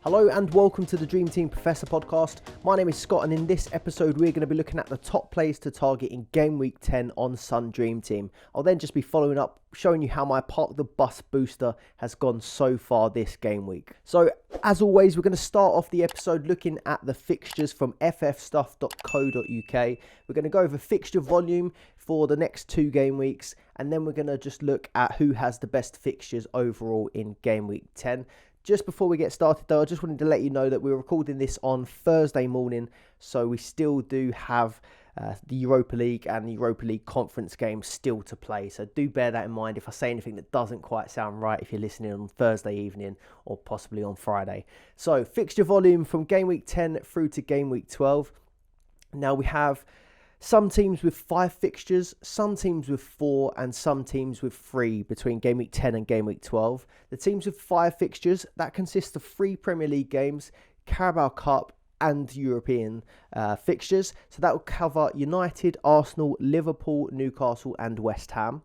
Hello and welcome to the Dream Team Professor podcast. My name is Scott, and in this episode we're going to be looking at the top players to target in game week 10 on Sun Dream Team. I'll then just be following up, showing you how my Park the Bus booster has gone so far this game week. So as always, we're going to start off the episode looking at the fixtures from ffstuff.co.uk. We're going to go over fixture volume for the next 2 game weeks, and then we're going to just look at who has the best fixtures overall in game week 10. Just before we get started though, I just wanted to let you know that we're recording this on Thursday morning, so we still do have the Europa League and the Europa League conference games still to play. So do bear that in mind if I say anything that doesn't quite sound right if you're listening on Thursday evening or possibly on Friday. So fixture volume from game week 10 through to game week 12. Now we have some teams with 5 fixtures, some teams with 4, and some teams with 3 between game week 10 and game week 12. The teams with 5 fixtures, that consists of 3 Premier League games, Carabao Cup and European fixtures. So that will cover United, Arsenal, Liverpool, Newcastle and West Ham.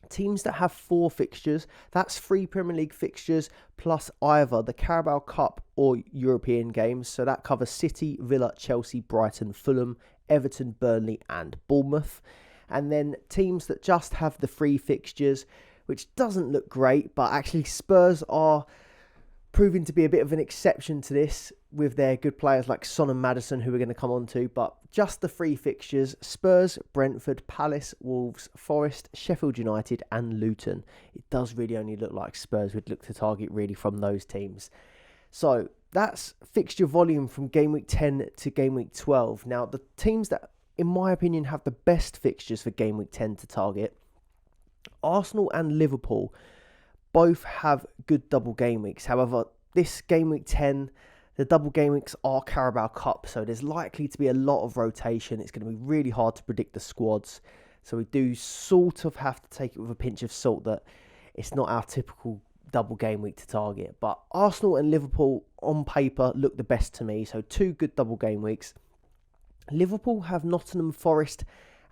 Teams that have 4 fixtures, that's 3 Premier League fixtures plus either the Carabao Cup or European games. So that covers City, Villa, Chelsea, Brighton, Fulham, Everton, Burnley and Bournemouth. And then teams that just have the 3 fixtures, which doesn't look great, but actually Spurs are proving to be a bit of an exception to this with their good players like Son and Maddison, who we're going to come on to. But just the 3 fixtures: Spurs, Brentford, Palace, Wolves, Forest, Sheffield United and Luton. It does really only look like Spurs would look to target really from those teams. So that's fixture volume from game week 10 to game week 12. Now, the teams that, in my opinion, have the best fixtures for game week 10 to target, Arsenal and Liverpool, both have good double game weeks. However, this game week 10, the double game weeks are Carabao Cup, so there's likely to be a lot of rotation. It's going to be really hard to predict the squads. So we do sort of have to take it with a pinch of salt that it's not our typical double game week to target. But Arsenal and Liverpool on paper look the best to me, so 2 good double game weeks. Liverpool have Nottingham Forest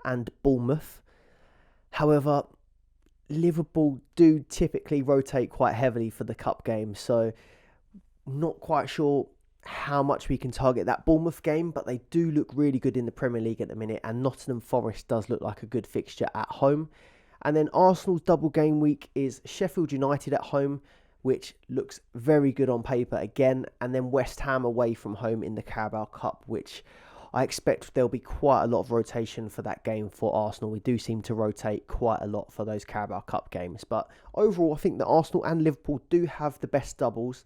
and Bournemouth. However, Liverpool do typically rotate quite heavily for the cup games, so not quite sure how much we can target that Bournemouth game, but they do look really good in the Premier League at the minute, and Nottingham Forest does look like a good fixture at home. And then Arsenal's double game week is Sheffield United at home, which looks very good on paper again, and then West Ham away from home in the Carabao Cup, which I expect there'll be quite a lot of rotation for that game for Arsenal. We do seem to rotate quite a lot for those Carabao Cup games. But overall, I think that Arsenal and Liverpool do have the best doubles.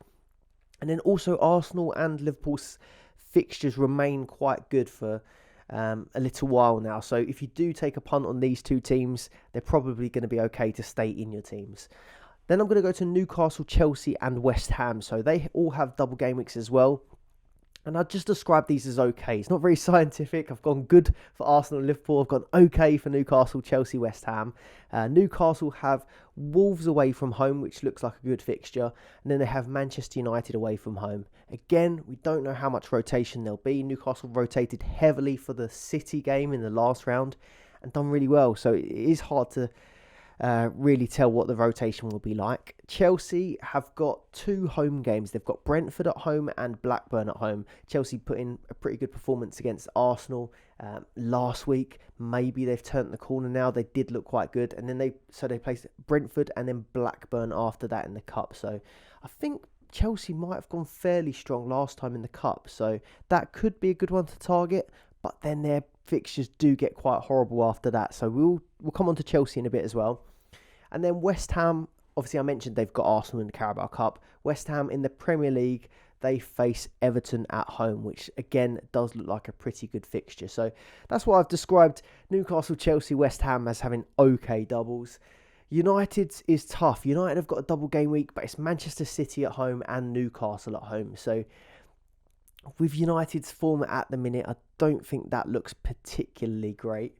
And then also Arsenal and Liverpool's fixtures remain quite good for a little while now. So if you do take a punt on these 2 teams, they're probably going to be okay to stay in your teams. Then I'm going to go to Newcastle, Chelsea and West Ham. So they all have double game weeks as well. And I'd just describe these as okay. It's not very scientific. I've gone good for Arsenal and Liverpool. I've gone okay for Newcastle, Chelsea, West Ham. Newcastle have Wolves away from home, which looks like a good fixture. And then they have Manchester United away from home. Again, we don't know how much rotation there'll be. Newcastle rotated heavily for the City game in the last round and done really well. So it is hard to really tell what the rotation will be like. Chelsea have got 2 home games. They've got Brentford at home and Blackburn at home. Chelsea put in a pretty good performance against Arsenal last week. Maybe they've turned the corner now. They did look quite good. And then they placed Brentford and then Blackburn after that in the Cup. So I think Chelsea might have gone fairly strong last time in the Cup. So that could be a good one to target. But then their fixtures do get quite horrible after that. So we'll come on to Chelsea in a bit as well. And then West Ham, obviously I mentioned they've got Arsenal in the Carabao Cup. West Ham in the Premier League, they face Everton at home, which again does look like a pretty good fixture. So that's why I've described Newcastle, Chelsea, West Ham as having okay doubles. United's is tough. United have got a double game week, but it's Manchester City at home and Newcastle at home. So with United's form at the minute, I don't think that looks particularly great.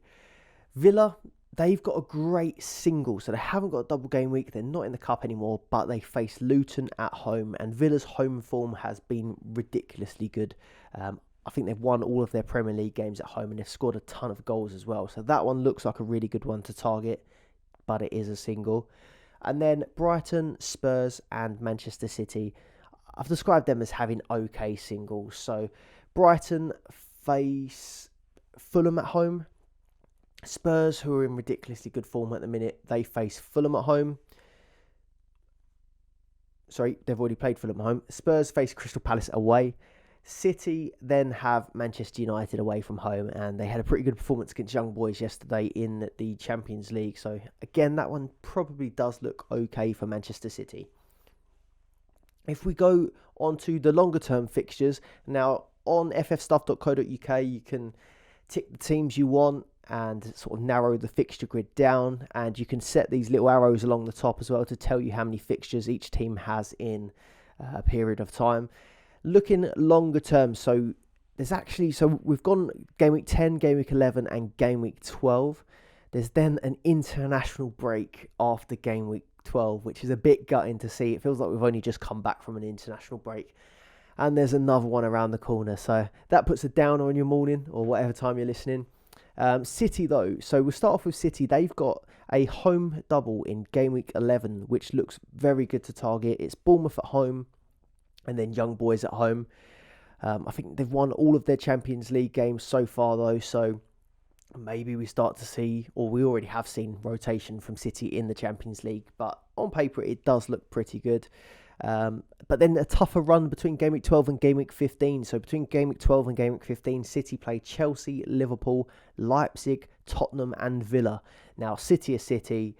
Villa, they've got a great single, so they haven't got a double game week. They're not in the cup anymore, but they face Luton at home, and Villa's home form has been ridiculously good. I think they've won all of their Premier League games at home, and they've scored a ton of goals as well. So that one looks like a really good one to target, but it is a single. And then Brighton, Spurs and Manchester City. I've described them as having okay singles. So Brighton face Fulham at home. Spurs, who are in ridiculously good form at the minute, they face Fulham at home. Sorry, they've already played Fulham at home. Spurs face Crystal Palace away. City then have Manchester United away from home, and they had a pretty good performance against Young Boys yesterday in the Champions League. So again, that one probably does look okay for Manchester City. If we go on to the longer term fixtures, now on ffstuff.co.uk you can tick the teams you want and sort of narrow the fixture grid down, and you can set these little arrows along the top as well to tell you how many fixtures each team has in a period of time. Looking longer term, so we've gone game week 10, game week 11 and game week 12. There's then an international break after game week 12, which is a bit gutting to see. It feels like we've only just come back from an international break, and there's another one around the corner, so that puts a downer on your morning or whatever time you're listening. City though, so we'll start off with City. They've got a home double in game week 11, which looks very good to target. It's Bournemouth at home and then Young Boys at home. I think they've won all of their Champions League games so far though, so maybe we start to see, or we already have seen, rotation from City in the Champions League, but on paper it does look pretty good. But then a tougher run between game week 12 and game week 15. So between game week 12 and game week 15, City play Chelsea, Liverpool, Leipzig, Tottenham and Villa. Now, City is City.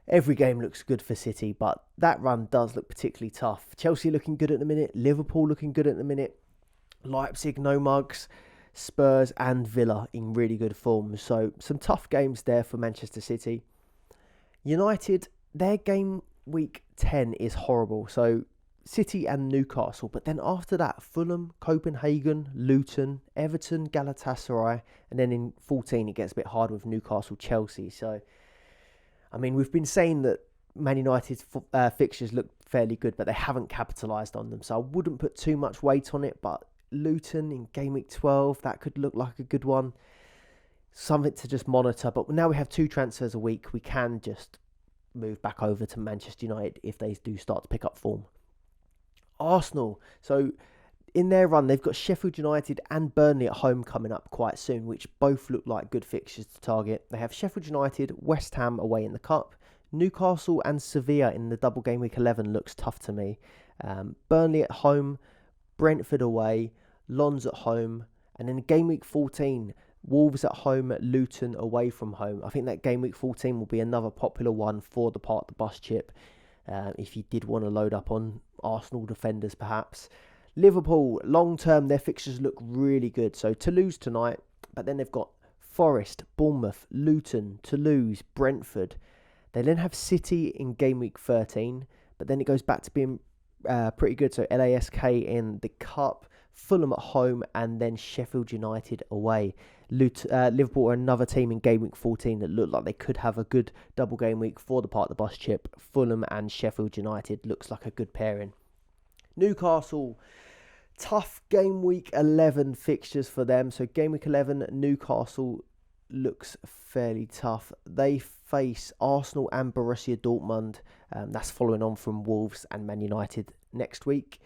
Every game looks good for City, but that run does look particularly tough. Chelsea looking good at the minute, Liverpool looking good at the minute, Leipzig, no mugs, Spurs and Villa in really good form. So some tough games there for Manchester City. United, their game week 10 is horrible. So City and Newcastle, but then after that, Fulham, Copenhagen, Luton, Everton, Galatasaray, and then in 14 it gets a bit hard with Newcastle, Chelsea. So, I mean, we've been saying that Man United's fixtures look fairly good, but they haven't capitalised on them. So I wouldn't put too much weight on it, but Luton in game week 12, that could look like a good one. Something to just monitor. But now we have 2 transfers a week, we can just move back over to Manchester United if they do start to pick up form. Arsenal, so in their run they've got Sheffield United and Burnley at home coming up quite soon, which both look like good fixtures to target. They have Sheffield United, West Ham away in the Cup, Newcastle and Sevilla in the double game week 11 looks tough to me. Burnley at home, Brentford away, Lons at home, and then game week 14, Wolves at home, Luton away from home. I think that game week 14 will be another popular one for the Park the Bus chip, if you did want to load up on Arsenal defenders perhaps. Liverpool, long term, their fixtures look really good. So Toulouse tonight, but then they've got Forest, Bournemouth, Luton, Toulouse, Brentford. They then have City in game week 13, but then it goes back to being pretty good. So LASK in the Cup, Fulham at home, and then Sheffield United away. Liverpool are another team in game week 14 that look like they could have a good double game week for the Park the Bus chip. Fulham and Sheffield United looks like a good pairing. Newcastle, tough game week 11 fixtures for them. So game week 11, Newcastle looks fairly tough. They face Arsenal and Borussia Dortmund. That's following on from Wolves and Man United next week.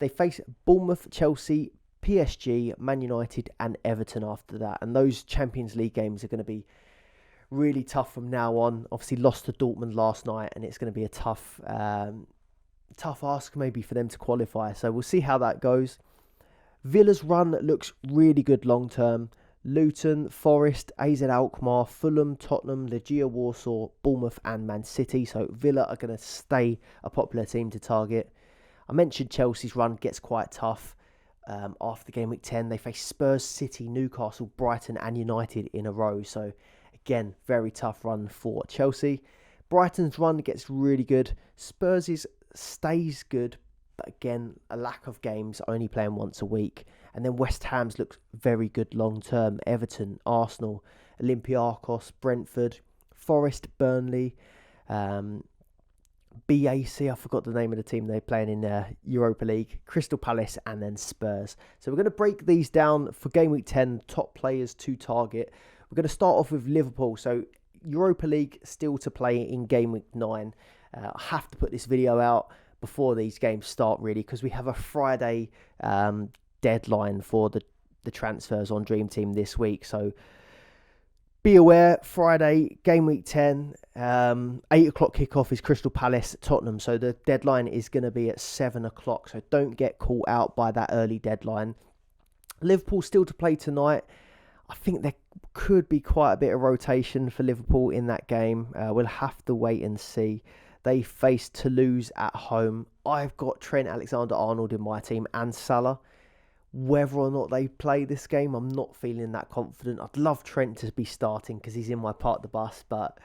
They face Bournemouth, Chelsea, PSG, Man United and Everton after that. And those Champions League games are going to be really tough from now on. Obviously lost to Dortmund last night, and it's going to be a tough ask maybe for them to qualify. So we'll see how that goes. Villa's run looks really good long term. Luton, Forest, AZ Alkmaar, Fulham, Tottenham, Legia Warsaw, Bournemouth and Man City. So Villa are going to stay a popular team to target. I mentioned Chelsea's run gets quite tough. After game week 10, they face Spurs, City, Newcastle, Brighton and United in a row. So again, very tough run for Chelsea. Brighton's run gets really good. Spurs' stays good, but again, a lack of games, only playing once a week. And then West Ham's looks very good long term. Everton, Arsenal, Olympiacos, Brentford, Forest, Burnley, BAC, I forgot the name of the team they're playing in Europa League, Crystal Palace and then Spurs. So we're going to break these down for game week 10, top players to target. We're going to start off with Liverpool. So Europa League still to play in game week 9. I have to put this video out before these games start, really, because we have a Friday deadline for the transfers on Dream Team this week. So be aware, Friday, game week 10, 8 o'clock kickoff is Crystal Palace at Tottenham. So the deadline is going to be at 7 o'clock. So don't get caught out by that early deadline. Liverpool still to play tonight. I think there could be quite a bit of rotation for Liverpool in that game. We'll have to wait and see. They face Toulouse at home. I've got Trent Alexander-Arnold in my team and Salah. Whether or not they play this game, I'm not feeling that confident. I'd love Trent to be starting because he's in my part of the bus, but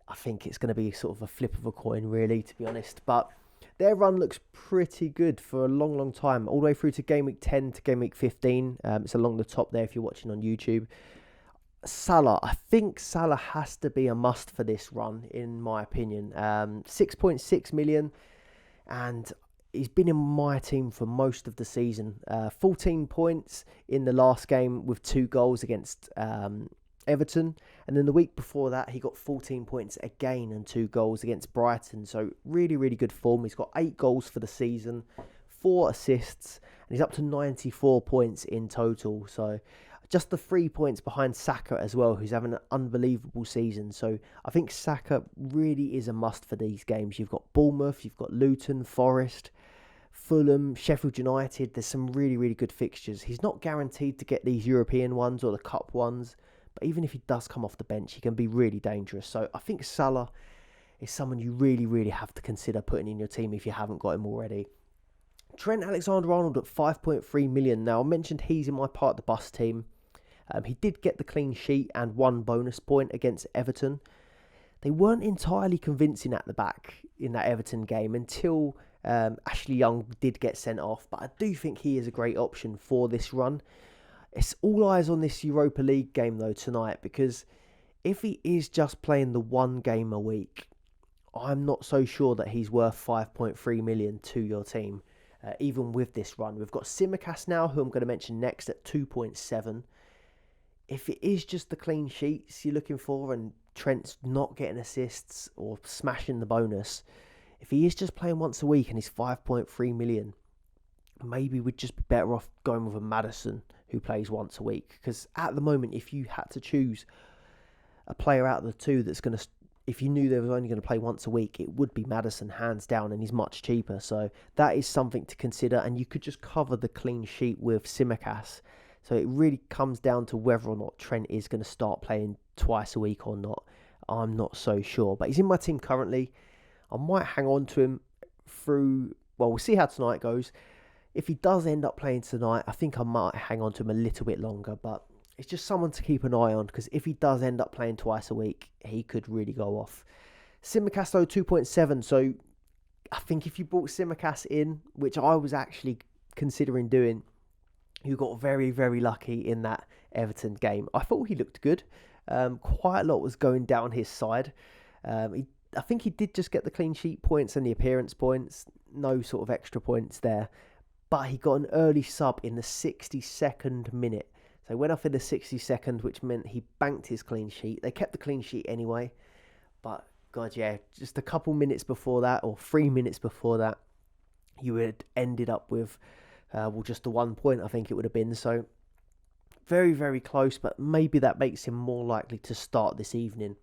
I think it's going to be sort of a flip of a coin, really, to be honest. But their run looks pretty good for a long, long time, all the way through to game week 10 to game week 15. It's along the top there if you're watching on YouTube. Salah, I think Salah has to be a must for this run, in my opinion. 6.6 million, and he's been in my team for most of the season. 14 points in the last game with 2 goals against Everton. And then the week before that, he got 14 points again and 2 goals against Brighton. So really, really good form. He's got 8 goals for the season, 4 assists, and he's up to 94 points in total. So just the 3 points behind Saka as well, who's having an unbelievable season. So I think Saka really is a must for these games. You've got Bournemouth, you've got Luton, Forest, Fulham, Sheffield United. There's some really, really good fixtures. He's not guaranteed to get these European ones or the Cup ones, but even if he does come off the bench, he can be really dangerous. So I think Salah is someone you really, really have to consider putting in your team if you haven't got him already. Trent Alexander-Arnold at 5.3 million. Now, I mentioned he's in my part of the bus team. He did get the clean sheet and 1 bonus point against Everton. They weren't entirely convincing at the back in that Everton game until Ashley Young did get sent off. But I do think he is a great option for this run. It's all eyes on this Europa League game, though, tonight, because if he is just playing the 1 game a week, I'm not so sure that he's worth 5.3 million to your team, even with this run. We've got Tsimikas now, who I'm going to mention next, at 2.7. If it is just the clean sheets you're looking for and Trent's not getting assists or smashing the bonus, if he is just playing once a week and he's 5.3 million, maybe we'd just be better off going with a Maddison who plays once a week. Because at the moment, if you had to choose a player out of the two that's going to, if you knew they was only going to play once a week, it would be Maddison, hands down, and he's much cheaper. So that is something to consider, and you could just cover the clean sheet with Tsimikas. So it really comes down to whether or not Trent is going to start playing twice a week or not. I'm not so sure. But he's in my team currently. I might hang on to him through... Well, we'll see how tonight goes. If he does end up playing tonight, I think I might hang on to him a little bit longer. But it's just someone to keep an eye on, because if he does end up playing twice a week, he could really go off. Tsimikas, though, 2.7. So I think if you brought Tsimikas in, which I was actually considering doing, you got very, very lucky in that Everton game. I thought he looked good. Quite a lot was going down his side. I think he did just get the clean sheet points and the appearance points. No sort of extra points there. But he got an early sub in the 62nd minute. So he went off in the 62nd, which meant he banked his clean sheet. They kept the clean sheet anyway. But, God, yeah, just a couple minutes before that, or 3 minutes before that, you had ended up with... just the 1 point, I think it would have been. So very, very close, but maybe that makes him more likely to start this evening,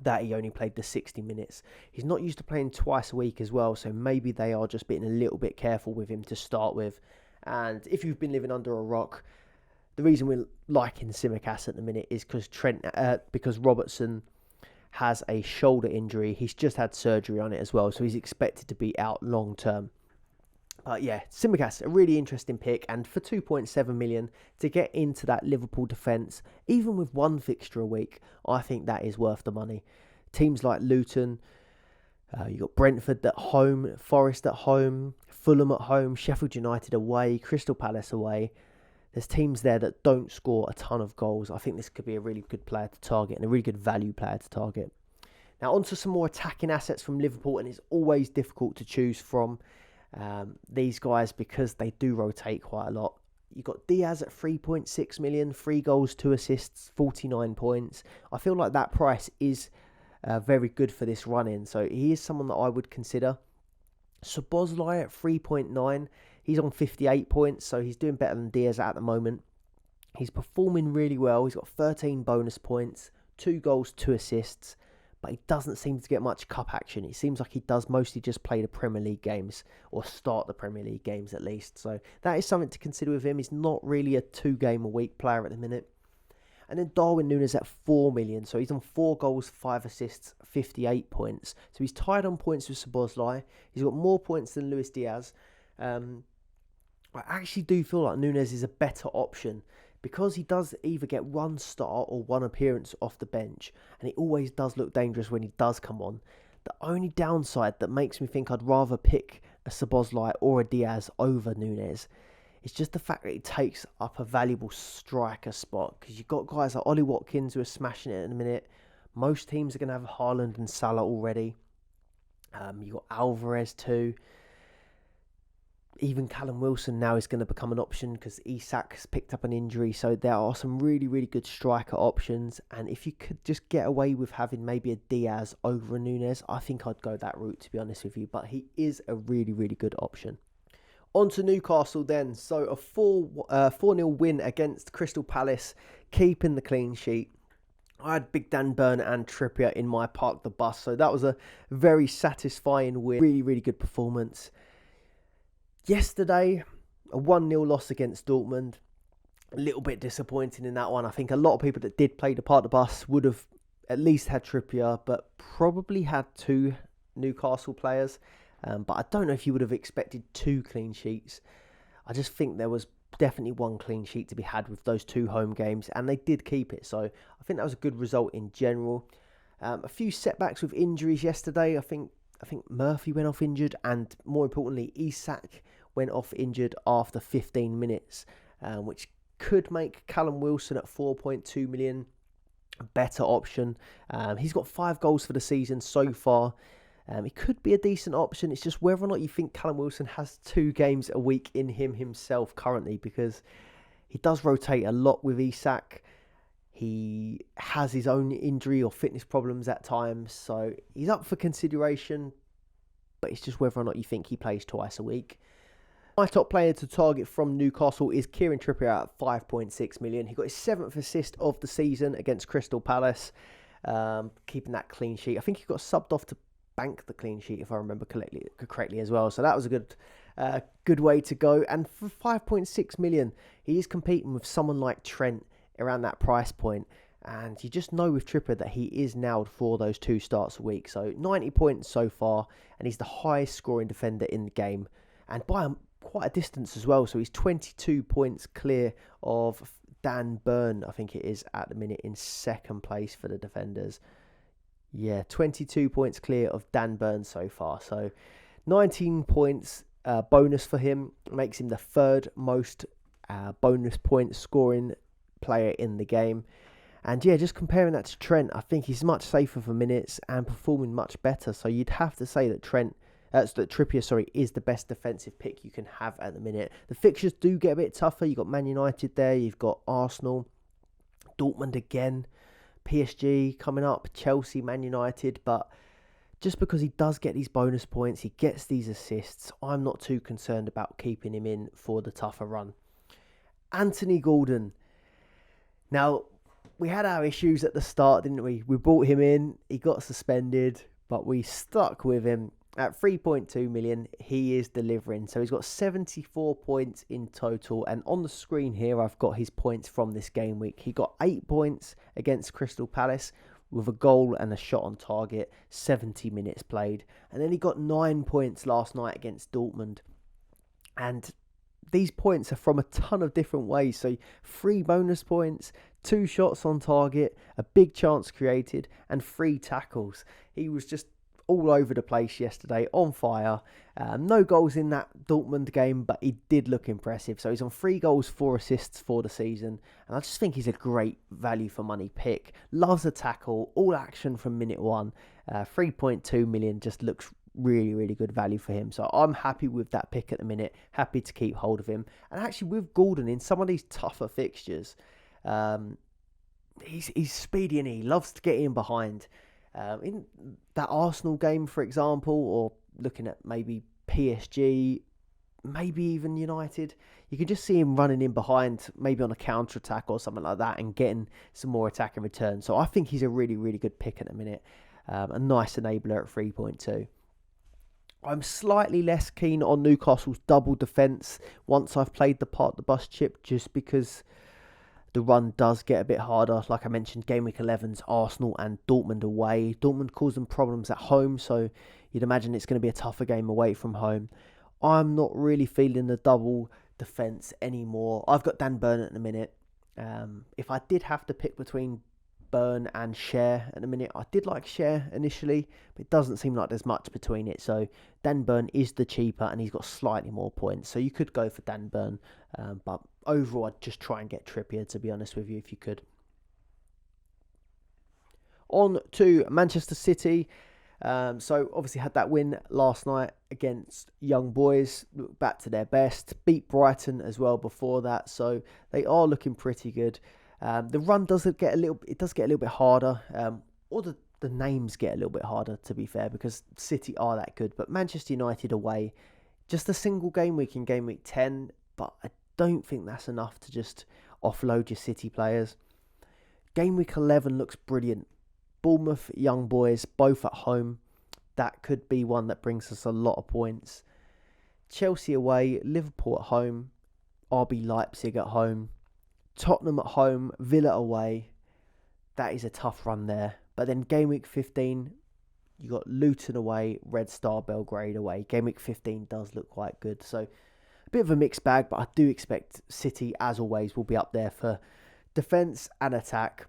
that he only played the 60 minutes. He's not used to playing twice a week as well, so maybe they are just being a little bit careful with him to start with. And if you've been living under a rock, the reason we're liking Tsimikas at the minute is because Robertson has a shoulder injury. He's just had surgery on it as well, so he's expected to be out long term. But yeah, Tsimikas, a really interesting pick, and for 2.7 million to get into that Liverpool defence, even with 1 fixture a week, I think that is worth the money. Teams like Luton, you got Brentford at home, Forest at home, Fulham at home, Sheffield United away, Crystal Palace away. There's teams there that don't score a ton of goals. I think this could be a really good player to target and a really good value player to target. Now on to some more attacking assets from Liverpool, and it's always difficult to choose from these guys because they do rotate quite a lot. You've got Diaz at 3.6 million, 3 goals, 2 assists, 49 points. I feel like that price is very good for this run-in, so he is someone that I would consider. Szoboszlai at 3.9. He's on 58 points, so he's doing better than Diaz at the moment. He's performing really well. He's got 13 bonus points, 2 goals, 2 assists, but he doesn't seem to get much cup action. It seems like he does mostly just play the Premier League games, or start the Premier League games at least. So that is something to consider with him. He's not really a 2-game-a-week player at the minute. And then Darwin Núñez at 4 million. So he's on 4 goals, 5 assists, 58 points. So he's tied on points with Szoboszlai. He's got more points than Luis Diaz. I actually do feel like Núñez is a better option, because he does either get 1 start or 1 appearance off the bench, and he always does look dangerous when he does come on. The only downside that makes me think I'd rather pick a Szoboszlai or a Diaz over Núñez is just the fact that he takes up a valuable striker spot, because you've got guys like Ollie Watkins who are smashing it in a minute. Most teams are going to have Haaland and Salah already. You've got Alvarez too. Even Callum Wilson now is going to become an option because Isak's picked up an injury. So there are some really, really good striker options. And if you could just get away with having maybe a Diaz over a Núñez, I think I'd go that route, to be honest with you. But he is a really, really good option. On to Newcastle then. So a 4-0 win against Crystal Palace, keeping the clean sheet. I had Big Dan Burn and Trippier in my Park the Bus. So that was a very satisfying win. Really, really good performance. Yesterday, a 1-0 loss against Dortmund. A little bit disappointing in that one. I think a lot of people that did play the Park the Bus would have at least had Trippier, but probably had 2 Newcastle players. But I don't know if you would have expected 2 clean sheets. I just think there was definitely 1 clean sheet to be had with those 2 home games, and they did keep it. So I think that was a good result in general. A few setbacks with injuries yesterday. I think Murphy went off injured, and more importantly, Isak went off injured after 15 minutes, which could make Callum Wilson at 4.2 million a better option. He's got 5 goals for the season so far. It could be a decent option. It's just whether or not you think Callum Wilson has 2 games a week in him himself currently, because he does rotate a lot with Isak. He has his own injury or fitness problems at times, so he's up for consideration, but it's just whether or not you think he plays twice a week. My top player to target from Newcastle is Kieran Trippier at 5.6 million. He got his 7th assist of the season against Crystal Palace, keeping that clean sheet. I think he got subbed off to bank the clean sheet, if I remember correctly as well. So that was a good way to go. And for 5.6 million, he is competing with someone like Trent around that price point. And you just know with Trippier that he is nailed for those 2 starts a week. So 90 points so far, and he's the highest scoring defender in the game, and by quite a distance as well. So he's 22 points clear of Dan Burn, I think it is at the minute, in 2nd place for the defenders. Yeah, 22 points clear of Dan Burn so far. So 19 points bonus for him makes him the 3rd most bonus point scoring player in the game. And yeah, just comparing that to Trent, I think he's much safer for minutes and performing much better. So you'd have to say that Trippier, is the best defensive pick you can have at the minute. The fixtures do get a bit tougher. You've got Man United there, you've got Arsenal, Dortmund again, PSG coming up, Chelsea, Man United. But just because he does get these bonus points, he gets these assists, I'm not too concerned about keeping him in for the tougher run. Anthony Gordon. Now, we had our issues at the start, didn't we? We brought him in, he got suspended, but we stuck with him. At 3.2 million, he is delivering. So he's got 74 points in total. And on the screen here, I've got his points from this game week. He got 8 points against Crystal Palace with a goal and a shot on target, 70 minutes played. And then he got 9 points last night against Dortmund. And these points are from a ton of different ways. So 3 bonus points, 2 shots on target, a big chance created, and 3 tackles. He was just all over the place yesterday, on fire. No goals in that Dortmund game, but he did look impressive. So he's on 3 goals, 4 assists for the season. And I just think he's a great value for money pick. Loves a tackle, all action from minute 1. 3.2 million just looks really, really good value for him. So I'm happy with that pick at the minute. Happy to keep hold of him. And actually with Gordon in some of these tougher fixtures, he's speedy and he loves to get in behind. In that Arsenal game, for example, or looking at maybe PSG, maybe even United. You can just see him running in behind, maybe on a counter-attack or something like that, and getting some more attack in return. So I think he's a really, really good pick at the minute. A nice enabler at 3.2. I'm slightly less keen on Newcastle's double defence once I've played the part the bus chip, just because the run does get a bit harder. Like I mentioned, Game Week 11's Arsenal and Dortmund away. Dortmund caused them problems at home, so you'd imagine it's going to be a tougher game away from home. I'm not really feeling the double defence anymore. I've got Dan Burn at the minute. If I did have to pick between Burn and Share at the minute, I did like Share initially, but it doesn't seem like there's much between it. So Dan Burn is the cheaper, and he's got slightly more points. So you could go for Dan Burn, but overall I'd just try and get Trippier, to be honest with you, if you could. On to Manchester City. So obviously had that win last night against Young Boys, back to their best, beat Brighton as well before that, so they are looking pretty good. The run does get a little bit harder, or the names get a little bit harder, to be fair, because City are that good. But Manchester United away, just a single game week in Game Week 10, but I don't think that's enough to just offload your City players. Game Week 11 looks brilliant. Bournemouth, Young Boys, both at home. That could be one that brings us a lot of points. Chelsea away, Liverpool at home, RB Leipzig at home, Tottenham at home, Villa away. That is a tough run there. But then Game Week 15, you got Luton away, Red Star Belgrade away. Game Week 15 does look quite good. So a bit of a mixed bag, but I do expect City, as always, will be up there for defence and attack.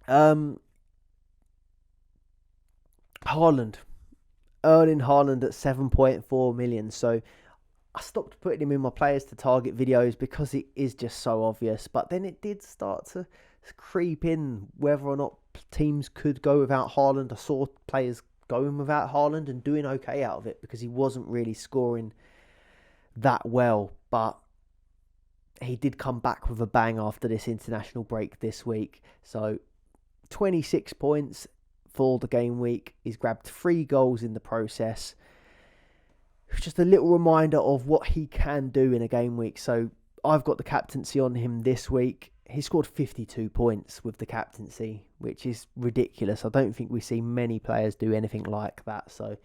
Haaland. Erling Haaland at 7.4 million. So I stopped putting him in my players to target videos because it is just so obvious. But then it did start to creep in whether or not teams could go without Haaland. I saw players going without Haaland and doing okay out of it because he wasn't really scoring that well. But he did come back with a bang after this international break this week. So 26 points for the game week. He's grabbed 3 goals in the process. It's just a little reminder of what he can do in a game week. So I've got the captaincy on him this week. He scored 52 points with the captaincy, which is ridiculous. I don't think we see many players do anything like that. So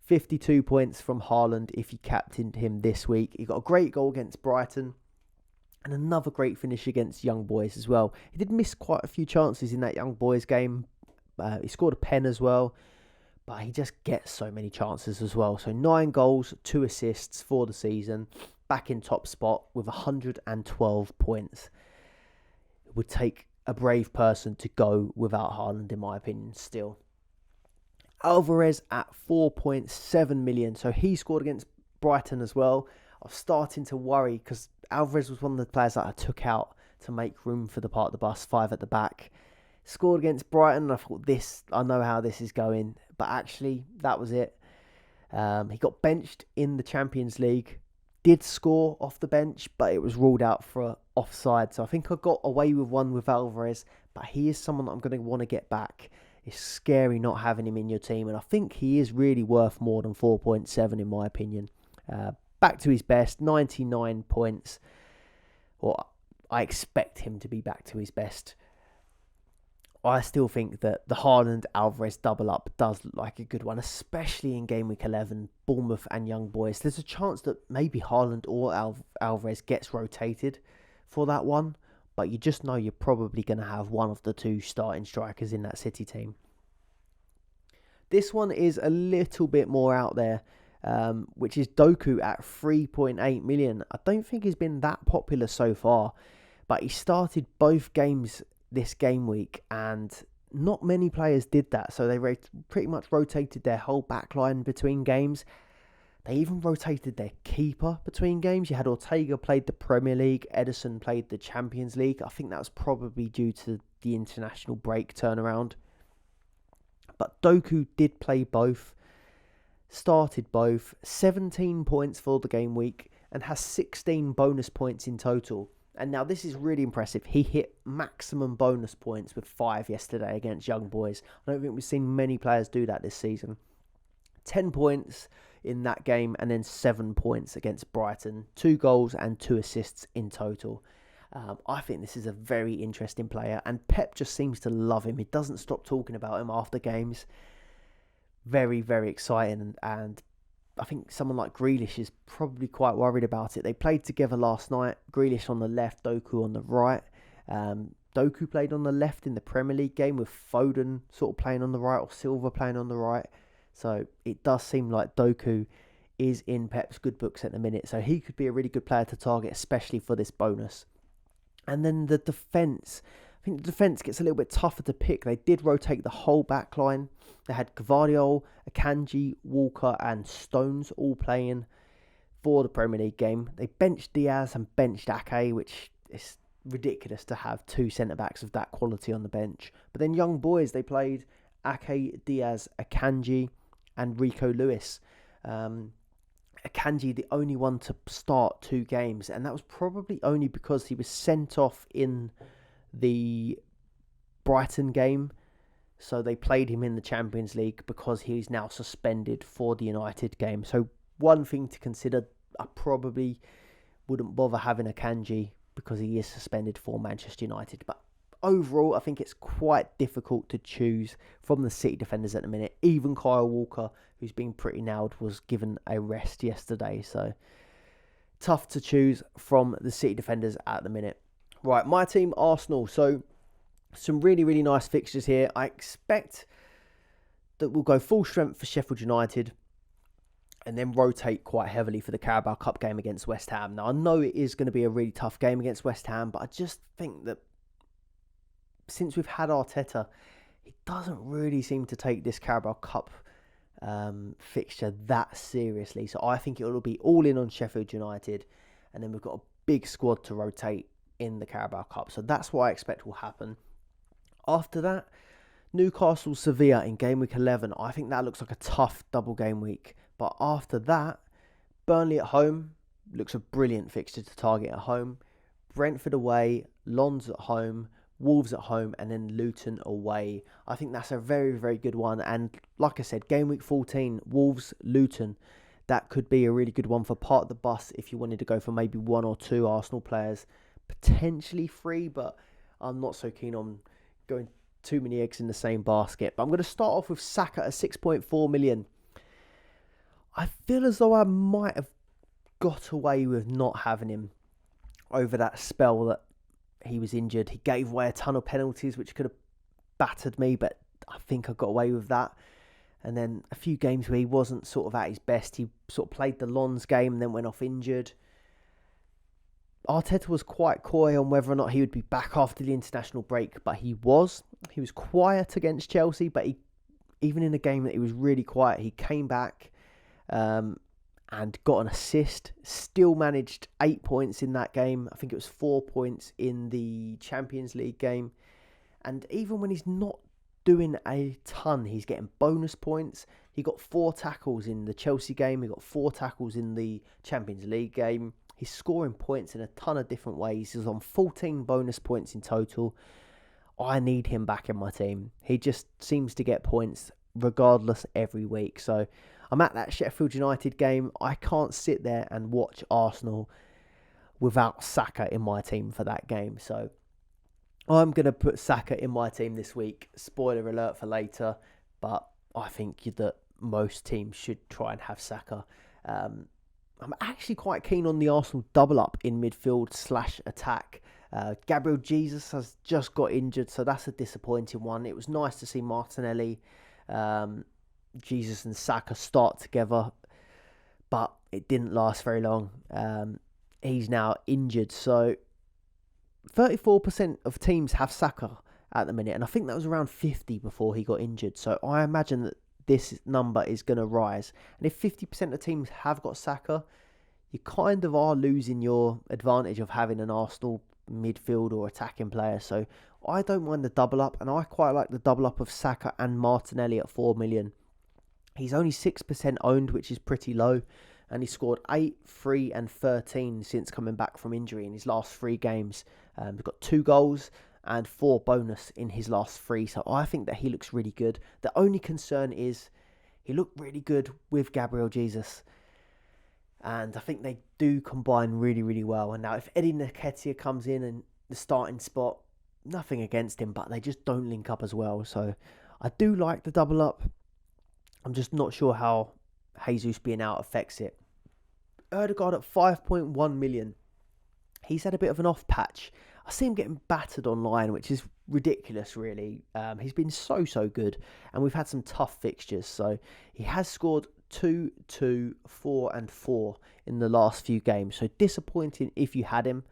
52 points from Haaland if you captained him this week. He got a great goal against Brighton and another great finish against Young Boys as well. He did miss quite a few chances in that Young Boys game. He scored a pen as well, but he just gets so many chances as well. So 9 goals, 2 assists for the season, back in top spot with 112 points. It would take a brave person to go without Haaland, in my opinion, still. Alvarez at 4.7 million. So he scored against Brighton as well. I'm starting to worry because Alvarez was one of the players that I took out to make room for the part of the bus, 5 at the back. Scored against Brighton, and I thought, I know how this is going. But actually, that was it. He got benched in the Champions League. Did score off the bench, but it was ruled out for offside. So I think I got away with one with Alvarez. But he is someone that I'm going to want to get back. It's scary not having him in your team. And I think he is really worth more than 4.7 in my opinion. Back to his best, 99 points. Or I expect him to be back to his best. I still think that the Haaland-Alvarez double up does look like a good one, especially in Game Week 11, Bournemouth and Young Boys. There's a chance that maybe Haaland or Alvarez gets rotated for that one, but you just know you're probably going to have one of the 2 starting strikers in that City team. This one is a little bit more out there, which is Doku at 3.8 million. I don't think he's been that popular so far, but he started both games this game week, and not many players did that. So they pretty much rotated their whole backline between games. They even rotated their keeper between games. You had Ortega played the Premier League, Ederson played the Champions League. I think that was probably due to the international break turnaround. But Doku did play both, started both, 17 points for the game week, and has 16 bonus points in total. And now this is really impressive. He hit maximum bonus points with 5 yesterday against Young Boys. I don't think we've seen many players do that this season. 10 points in that game, and then 7 points against Brighton. 2 goals and 2 assists in total. I think this is a very interesting player, and Pep just seems to love him. He doesn't stop talking about him after games. Very, very exciting, and I think someone like Grealish is probably quite worried about it. They played together last night. Grealish on the left, Doku on the right. Doku played on the left in the Premier League game, with Foden sort of playing on the right, or Silva playing on the right. So it does seem like Doku is in Pep's good books at the minute. So he could be a really good player to target, especially for this bonus. And then the defence. I think the defence gets a little bit tougher to pick. They did rotate the whole back line. They had Gvardiol, Akanji, Walker and Stones all playing for the Premier League game. They benched Diaz and benched Ake, which is ridiculous to have 2 centre-backs of that quality on the bench. But then young boys, they played Ake, Diaz, Akanji and Rico Lewis. Akanji, the only one to start 2 games, and that was probably only because he was sent off in the Brighton game. So they played him in the Champions League because he's now suspended for the United game. So one thing to consider, I probably wouldn't bother having Akanji because he is suspended for Manchester United. But overall, I think it's quite difficult to choose from the City defenders at the minute. Even Kyle Walker, who's been pretty nailed, was given a rest yesterday. So tough to choose from the City defenders at the minute. Right, my team, Arsenal. So some really, really nice fixtures here. I expect that we'll go full strength for Sheffield United and then rotate quite heavily for the Carabao Cup game against West Ham. Now, I know it is going to be a really tough game against West Ham, but I just think that since we've had Arteta, he doesn't really seem to take this Carabao Cup fixture that seriously. So I think it'll be all in on Sheffield United, and then we've got a big squad to rotate in the Carabao Cup. So that's what I expect will happen. After that, Newcastle Sevilla in game week 11. I think that looks like a tough double game week. But after that, Burnley at home looks a brilliant fixture to target at home. Brentford away, Lens at home, Wolves at home, and then Luton away. I think that's a very, very good one. And like I said, game week 14, Wolves, Luton. That could be a really good one for part of the bus if you wanted to go for maybe 1 or 2 Arsenal players. Potentially 3, but I'm not so keen on going too many eggs in the same basket. But I'm going to start off with Saka at 6.4 million. I feel as though I might have got away with not having him over that spell that he was injured. He gave away a ton of penalties, which could have battered me, but I think I got away with that. And then a few games where he wasn't sort of at his best. He sort of played the Lens game and then went off injured. Arteta was quite coy on whether or not he would be back after the international break, but he was. He was quiet against Chelsea, but even in a game that he was really quiet, he came back and got an assist. Still managed 8 points in that game. I think it was 4 points in the Champions League game. And even when he's not doing a ton, he's getting bonus points. He got 4 tackles in the Chelsea game. He got 4 tackles in the Champions League game. He's scoring points in a ton of different ways. He's on 14 bonus points in total. I need him back in my team. He just seems to get points regardless every week. So I'm at that Sheffield United game. I can't sit there and watch Arsenal without Saka in my team for that game. So I'm going to put Saka in my team this week. Spoiler alert for later. But I think that most teams should try and have Saka. I'm actually quite keen on the Arsenal double up in midfield / attack. Gabriel Jesus has just got injured, so that's a disappointing one. It was nice to see Martinelli, Jesus and Saka start together, but it didn't last very long. He's now injured, so 34% of teams have Saka at the minute, and I think that was around 50 before he got injured. So I imagine that this number is going to rise. And if 50% of teams have got Saka, you kind of are losing your advantage of having an Arsenal midfield or attacking player. So I don't mind the double up, and I quite like the double up of Saka and Martinelli at 4 million. He's only 6% owned, which is pretty low, and he scored 8, 3 and 13 since coming back from injury in his last 3 games. He's got 2 goals and 4 bonus in his last 3, so I think that he looks really good. The only concern is he looked really good with Gabriel Jesus. And I think they do combine really, really well. And now if Eddie Nketiah comes in and the starting spot, nothing against him, but they just don't link up as well. So I do like the double up. I'm just not sure how Jesus being out affects it. Ødegaard at 5.1 million. He's had a bit of an off patch. I see him getting battered online, which is ridiculous, really. He's been so good, and we've had some tough fixtures. So he has scored 2, 2, 4, and 4 in the last few games. So disappointing if you had him.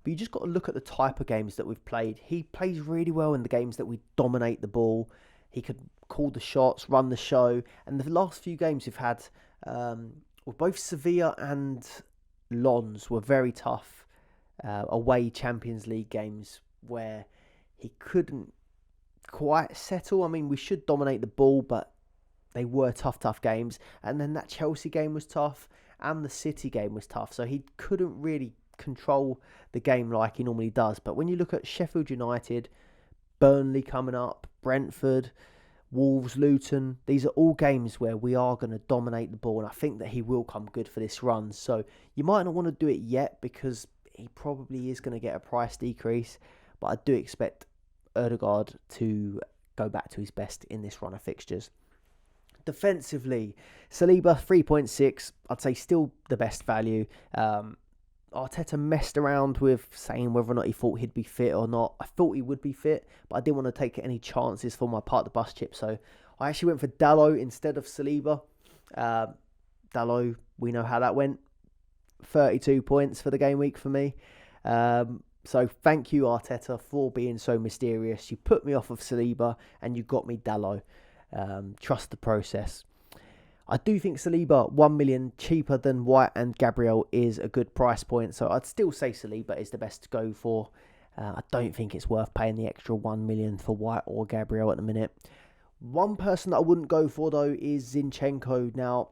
But you just got to look at the type of games that we've played. He plays really well in the games that we dominate the ball. He could call the shots, run the show. And the last few games we've had, both Sevilla and Lens were very tough. Away Champions League games where he couldn't quite settle. I mean, we should dominate the ball, but they were tough games. And then that Chelsea game was tough, and the City game was tough. So he couldn't really control the game like he normally does. But when you look at Sheffield United, Burnley coming up, Brentford, Wolves, Luton, these are all games where we are going to dominate the ball. And I think that he will come good for this run. So you might not want to do it yet because he probably is going to get a price decrease, but I do expect Ødegaard to go back to his best in this run of fixtures. Defensively, Saliba 3.6, I'd say still the best value. Arteta messed around with saying whether or not he thought he'd be fit or not. I thought he would be fit, but I didn't want to take any chances for my part the bus chip, so I actually went for Dalot instead of Saliba. Dalot, we know how that went. 32 points for the game week for me. So thank you, Arteta, for being so mysterious. You put me off of Saliba and you got me Dalot. Trust the process. I do think Saliba, 1 million cheaper than White and Gabriel, is a good price point. So I'd still say Saliba is the best to go for. I don't think it's worth paying the extra 1 million for White or Gabriel at the minute. One person that I wouldn't go for, though, is Zinchenko. Now,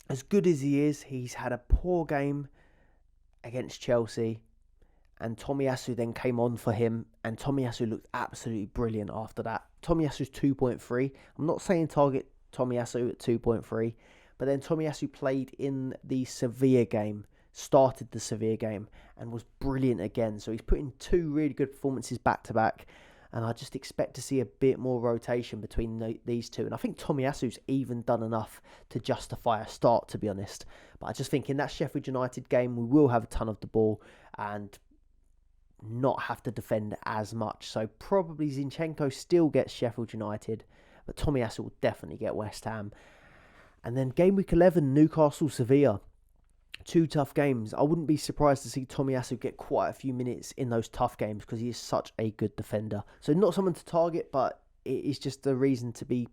as good as he is, he's had a poor game against Chelsea, and Tomiyasu then came on for him, and Tomiyasu looked absolutely brilliant after that. Tomiyasu's 2.3. I'm not saying target Tomiyasu at 2.3, but then Tomiyasu played in the Sevilla game, started the Sevilla game, and was brilliant again. So he's put in 2 really good performances back to back. And I just expect to see a bit more rotation between these two. And I think Tomiyasu's even done enough to justify a start, to be honest. But I just think in that Sheffield United game, we will have a ton of the ball and not have to defend as much. So probably Zinchenko still gets Sheffield United, but Tomiyasu will definitely get West Ham. And then game week 11, Newcastle, Sevilla. 2 tough games. I wouldn't be surprised to see Tomiyasu get quite a few minutes in those tough games because he is such a good defender. So not someone to target, but it is just a reason to be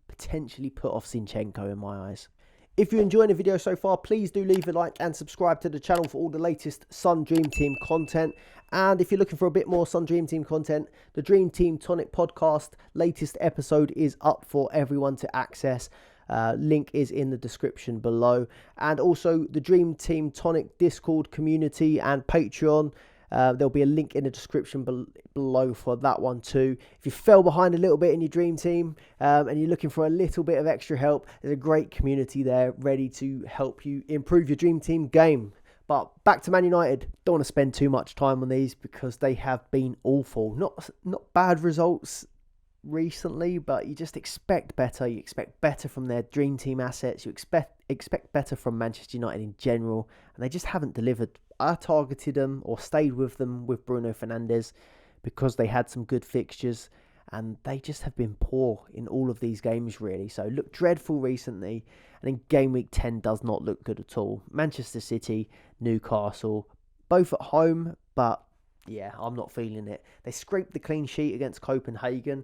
potentially put off Zinchenko in my eyes. If you're enjoying the video so far, please do leave a like and subscribe to the channel for all the latest Sun Dream Team content. And if you're looking for a bit more Sun Dream Team content, the Dream Team Tonic podcast latest episode is up for everyone to access. Link is in the description below. And also the Dream Team Tonic Discord community and Patreon. There'll be a link in the description below for that one too. If you fell behind a little bit in your dream team and you're looking for a little bit of extra help, there's a great community there ready to help you improve your dream team game. But back to Man United. Don't want to spend too much time on these because they have been awful. Not bad results recently, but you just expect better. You expect better from their dream team assets. You expect better from Manchester United in general, and they just haven't delivered. I targeted them or stayed with them with Bruno Fernandes because they had some good fixtures, and they just have been poor in all of these games really. So look dreadful recently, and then game week 10 does not look good at all. Manchester City, Newcastle, both at home, but yeah, I'm not feeling it. They scraped the clean sheet against Copenhagen,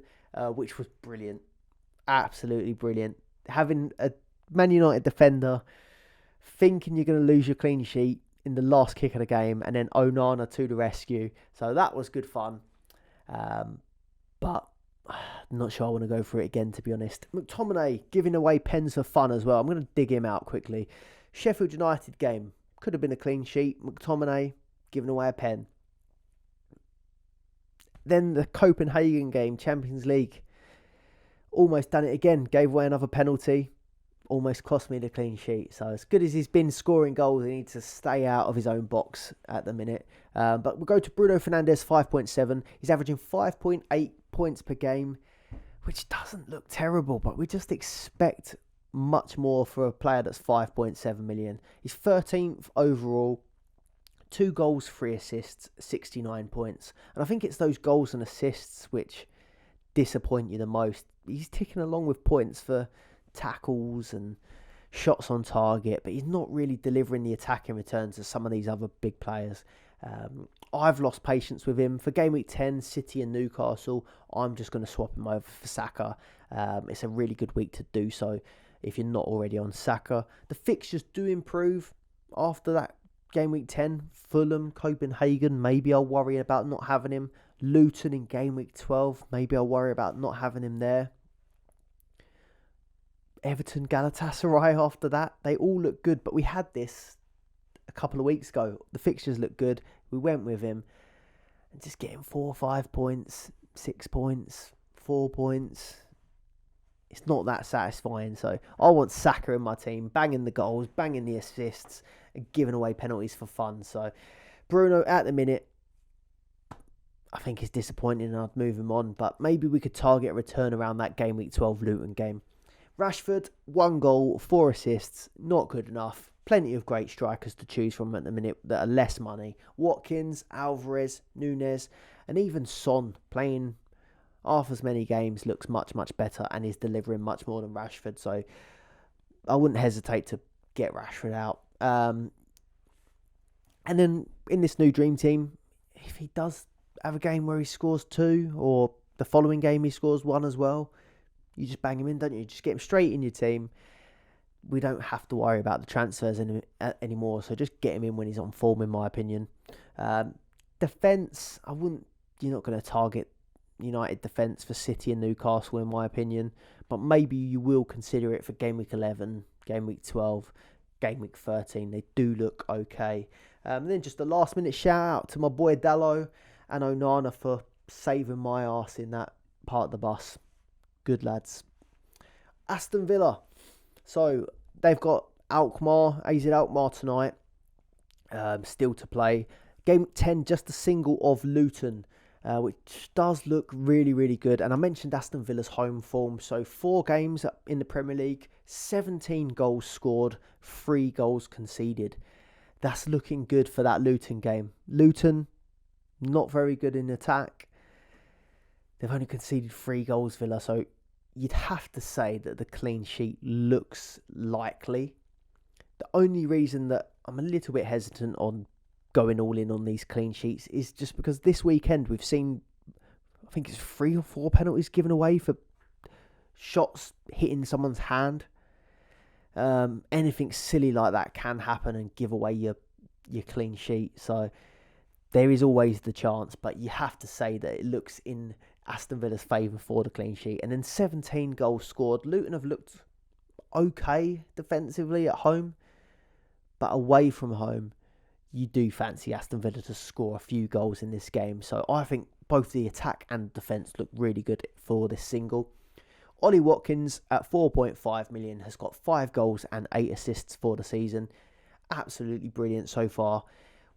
which was brilliant. Absolutely brilliant. Having a Man United defender thinking you're going to lose your clean sheet in the last kick of the game, and then Onana to the rescue. So that was good fun. But I'm not sure I want to go for it again, to be honest. McTominay giving away pens for fun as well. I'm going to dig him out quickly. Sheffield United game. Could have been a clean sheet. McTominay giving away a pen. Then the Copenhagen game, Champions League. Almost done it again. Gave away another penalty. Almost cost me the clean sheet. So as good as he's been scoring goals, he needs to stay out of his own box at the minute. But we'll go to Bruno Fernandes, 5.7. He's averaging 5.8 points per game, which doesn't look terrible, but we just expect much more for a player that's 5.7 million. He's 13th overall, 2 goals, 3 assists, 69 points. And I think it's those goals and assists which disappoint you the most. He's ticking along with points for tackles and shots on target, but he's not really delivering the attacking returns as some of these other big players. I've lost patience with him. For game week 10, City and Newcastle, I'm just going to swap him over for Saka. It's a really good week to do so if you're not already on Saka. The fixtures do improve after that game week 10. Fulham, Copenhagen, maybe I'll worry about not having him. Luton in game week 12, maybe I'll worry about not having him there. Everton, Galatasaray after that, they all look good, but we had this a couple of weeks ago. The fixtures look good, we went with him, and just getting 4 or 5 points, 6 points, 4 points, it's not that satisfying. So I want Saka in my team, banging the goals, banging the assists, and giving away penalties for fun. So Bruno at the minute, I think is disappointing, and I'd move him on, but maybe we could target a return around that game week 12 Luton game. Rashford, 1 goal, 4 assists, not good enough. Plenty of great strikers to choose from at the minute that are less money. Watkins, Alvarez, Nunes, and even Son playing half as many games looks much, much better and is delivering much more than Rashford. So I wouldn't hesitate to get Rashford out. And then in this new dream team, if he does have a game where he scores 2 or the following game he scores 1 as well, you just bang him in, don't you? Just get him straight in your team. We don't have to worry about the transfers anymore, so just get him in when he's on form, in my opinion. Defence, you're not going to target United defence for City and Newcastle, in my opinion, but maybe you will consider it for game week 11, game week 12, game week 13. They do look okay. And then just a last minute shout out to my boy Dallo and Onana for saving my arse in that part of the bus. Good lads. Aston Villa. So they've got AZ Alkmaar tonight. Still to play. Game 10, just a single of Luton, which does look really, really good. And I mentioned Aston Villa's home form. So 4 games in the Premier League, 17 goals scored, 3 goals conceded. That's looking good for that Luton game. Luton, not very good in attack. They've only conceded 3 goals, Villa. So you'd have to say that the clean sheet looks likely. The only reason that I'm a little bit hesitant on going all in on these clean sheets is just because this weekend we've seen, I think it's 3 or 4 penalties given away for shots hitting someone's hand. Anything silly like that can happen and give away your clean sheet. So there is always the chance, but you have to say that it looks in Aston Villa's favour for the clean sheet. And then 17 goals scored. Luton have looked okay defensively at home, but away from home, you do fancy Aston Villa to score a few goals in this game. So I think both the attack and defence look really good for this single. Ollie Watkins at 4.5 million has got 5 goals and 8 assists for the season. Absolutely brilliant so far.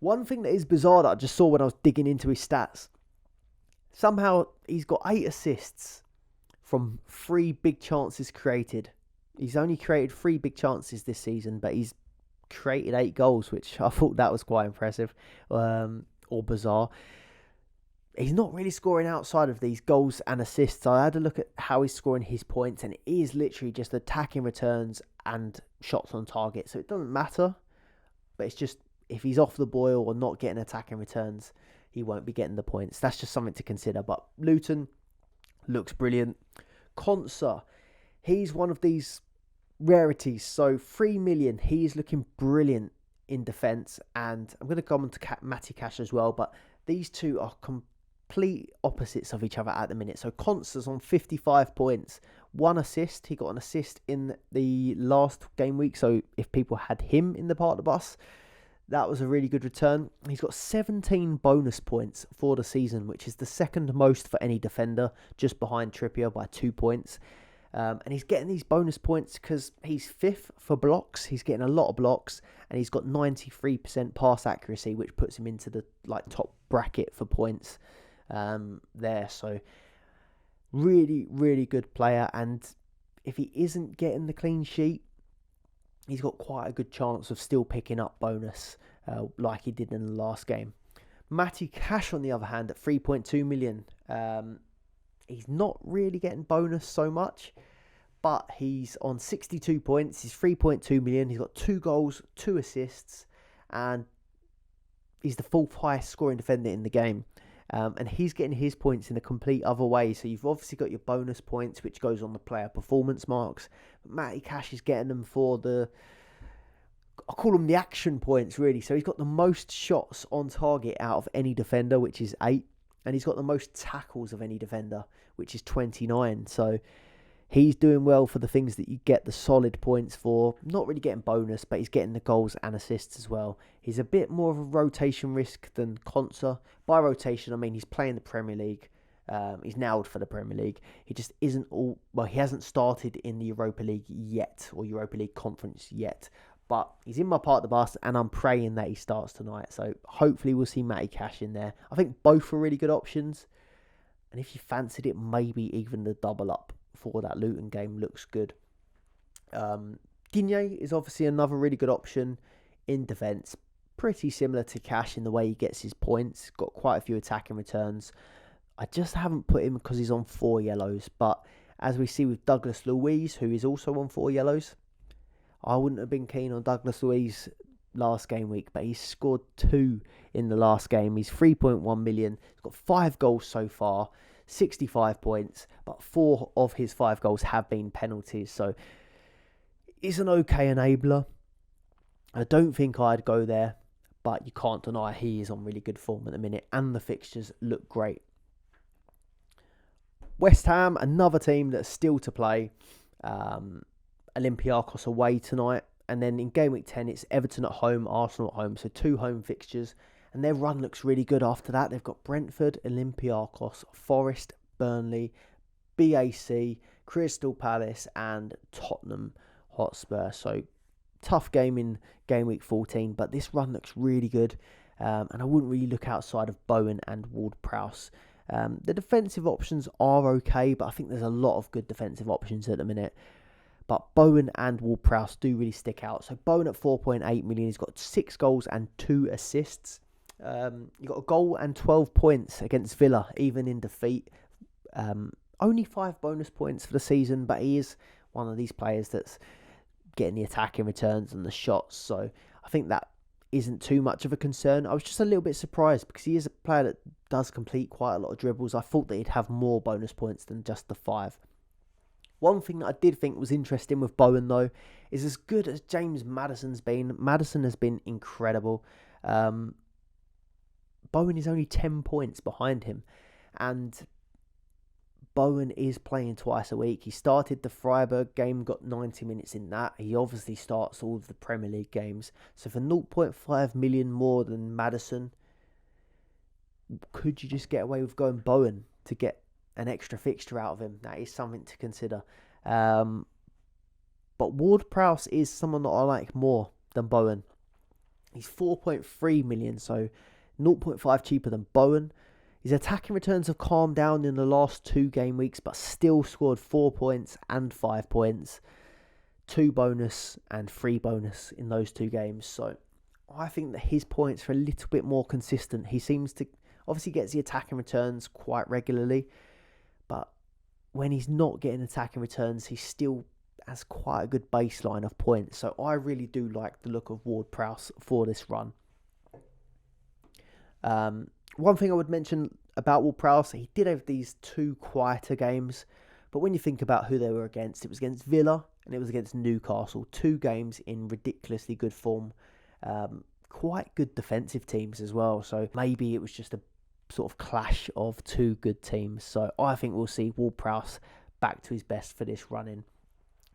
One thing that is bizarre that I just saw when I was digging into his stats, somehow he's got 8 assists from 3 big chances created. He's only created 3 big chances this season, but he's created 8 goals, which I thought that was quite impressive or bizarre. He's not really scoring outside of these goals and assists. I had a look at how he's scoring his points, and it is literally just attacking returns and shots on target. So it doesn't matter, but it's just if he's off the boil or not getting attacking returns, he won't be getting the points. That's just something to consider. But Luton looks brilliant. Konsa, he's one of these rarities. So 3 million, he is looking brilliant in defence. And I'm going to come on to Matty Cash as well, but these two are complete opposites of each other at the minute. So Konsa's on 55 points, 1 assist. He got an assist in the last game week. So if people had him in the part of the bus, That was a really good return. He's got 17 bonus points for the season, which is the second most for any defender, just behind Trippier by 2 points. And he's getting these bonus points because he's fifth for blocks. He's getting a lot of blocks, and he's got 93% pass accuracy, which puts him into the top bracket for points there. So really, really good player. And if he isn't getting the clean sheet, he's got quite a good chance of still picking up bonus like he did in the last game. Matty Cash, on the other hand, at 3.2 million. He's not really getting bonus so much, but he's on 62 points. He's 3.2 million. He's got 2 goals, 2 assists, and he's the 4th highest scoring defender in the game. And he's getting his points in a complete other way. So you've obviously got your bonus points, which goes on the player performance marks. But Matty Cash is getting them for I call them the action points, really. So he's got the most shots on target out of any defender, which is 8. And he's got the most tackles of any defender, which is 29. So he's doing well for the things that you get the solid points for. Not really getting bonus, but he's getting the goals and assists as well. He's a bit more of a rotation risk than Konsa. By rotation, I mean he's playing the Premier League. He's nailed for the Premier League. He just isn't he hasn't started in the Europa League yet, or Europa League Conference yet. But he's in my part of the bus, and I'm praying that he starts tonight. So hopefully we'll see Matty Cash in there. I think both are really good options. And if you fancied it, maybe even the double up for that Luton game looks good. Digne is obviously another really good option in defence. Pretty similar to Cash in the way he gets his points. Got quite a few attacking returns. I just haven't put him because he's on 4 yellows. But as we see with Douglas Luiz, who is also on 4 yellows, I wouldn't have been keen on Douglas Luiz last game week, but he's scored 2 in the last game. He's 3.1 million. He's got 5 goals so far, 65 points, but 4 of his 5 goals have been penalties. So he's an okay enabler. I don't think I'd go there, but you can't deny he is on really good form at the minute, and the fixtures look great. West Ham, another team that's still to play. Olympiacos away tonight, and then in game week 10 it's Everton at home, Arsenal at home, so 2 home fixtures, and their run looks really good after that. They've got Brentford, Olympiacos, Forest, Burnley, BAC, Crystal Palace and Tottenham Hotspur. So tough game in game week 14, but this run looks really good, and I wouldn't really look outside of Bowen and Ward-Prowse. The defensive options are okay, but I think there's a lot of good defensive options at the minute. But Bowen and Ward-Prowse do really stick out. So Bowen at 4.8 million, he's got 6 goals and 2 assists. He got a goal and 12 points against Villa, even in defeat. Only 5 bonus points for the season, but he is one of these players that's getting the attacking returns and the shots. So I think that isn't too much of a concern. I was just a little bit surprised because he is a player that does complete quite a lot of dribbles. I thought that he'd have more bonus points than just the 5. One thing that I did think was interesting with Bowen, though, is as good as James Maddison's been. Maddison has been incredible. Bowen is only 10 points behind him. And Bowen is playing twice a week. He started the Freiburg game, got 90 minutes in that. He obviously starts all of the Premier League games. So for 0.5 million more than Maddison, could you just get away with going Bowen to get an extra fixture out of him? That is something to consider. But Ward-Prowse is someone that I like more than Bowen. He's 4.3 million, so 0.5 cheaper than Bowen. His attacking returns have calmed down in the last 2 game weeks, but still scored 4 points and 5 points. 2 bonus and 3 bonus in those 2 games. So I think that his points are a little bit more consistent. He seems to obviously gets the attacking returns quite regularly, but when he's not getting attacking returns, he still has quite a good baseline of points. So I really do like the look of Ward-Prowse for this run. One thing I would mention about Ward-Prowse, he did have these 2 quieter games, but when you think about who they were against, it was against Villa and it was against Newcastle. 2 games in ridiculously good form. Quite good defensive teams as well, so maybe it was just a sort of clash of 2 good teams. So I think we'll see Ward-Prowse back to his best for this run-in.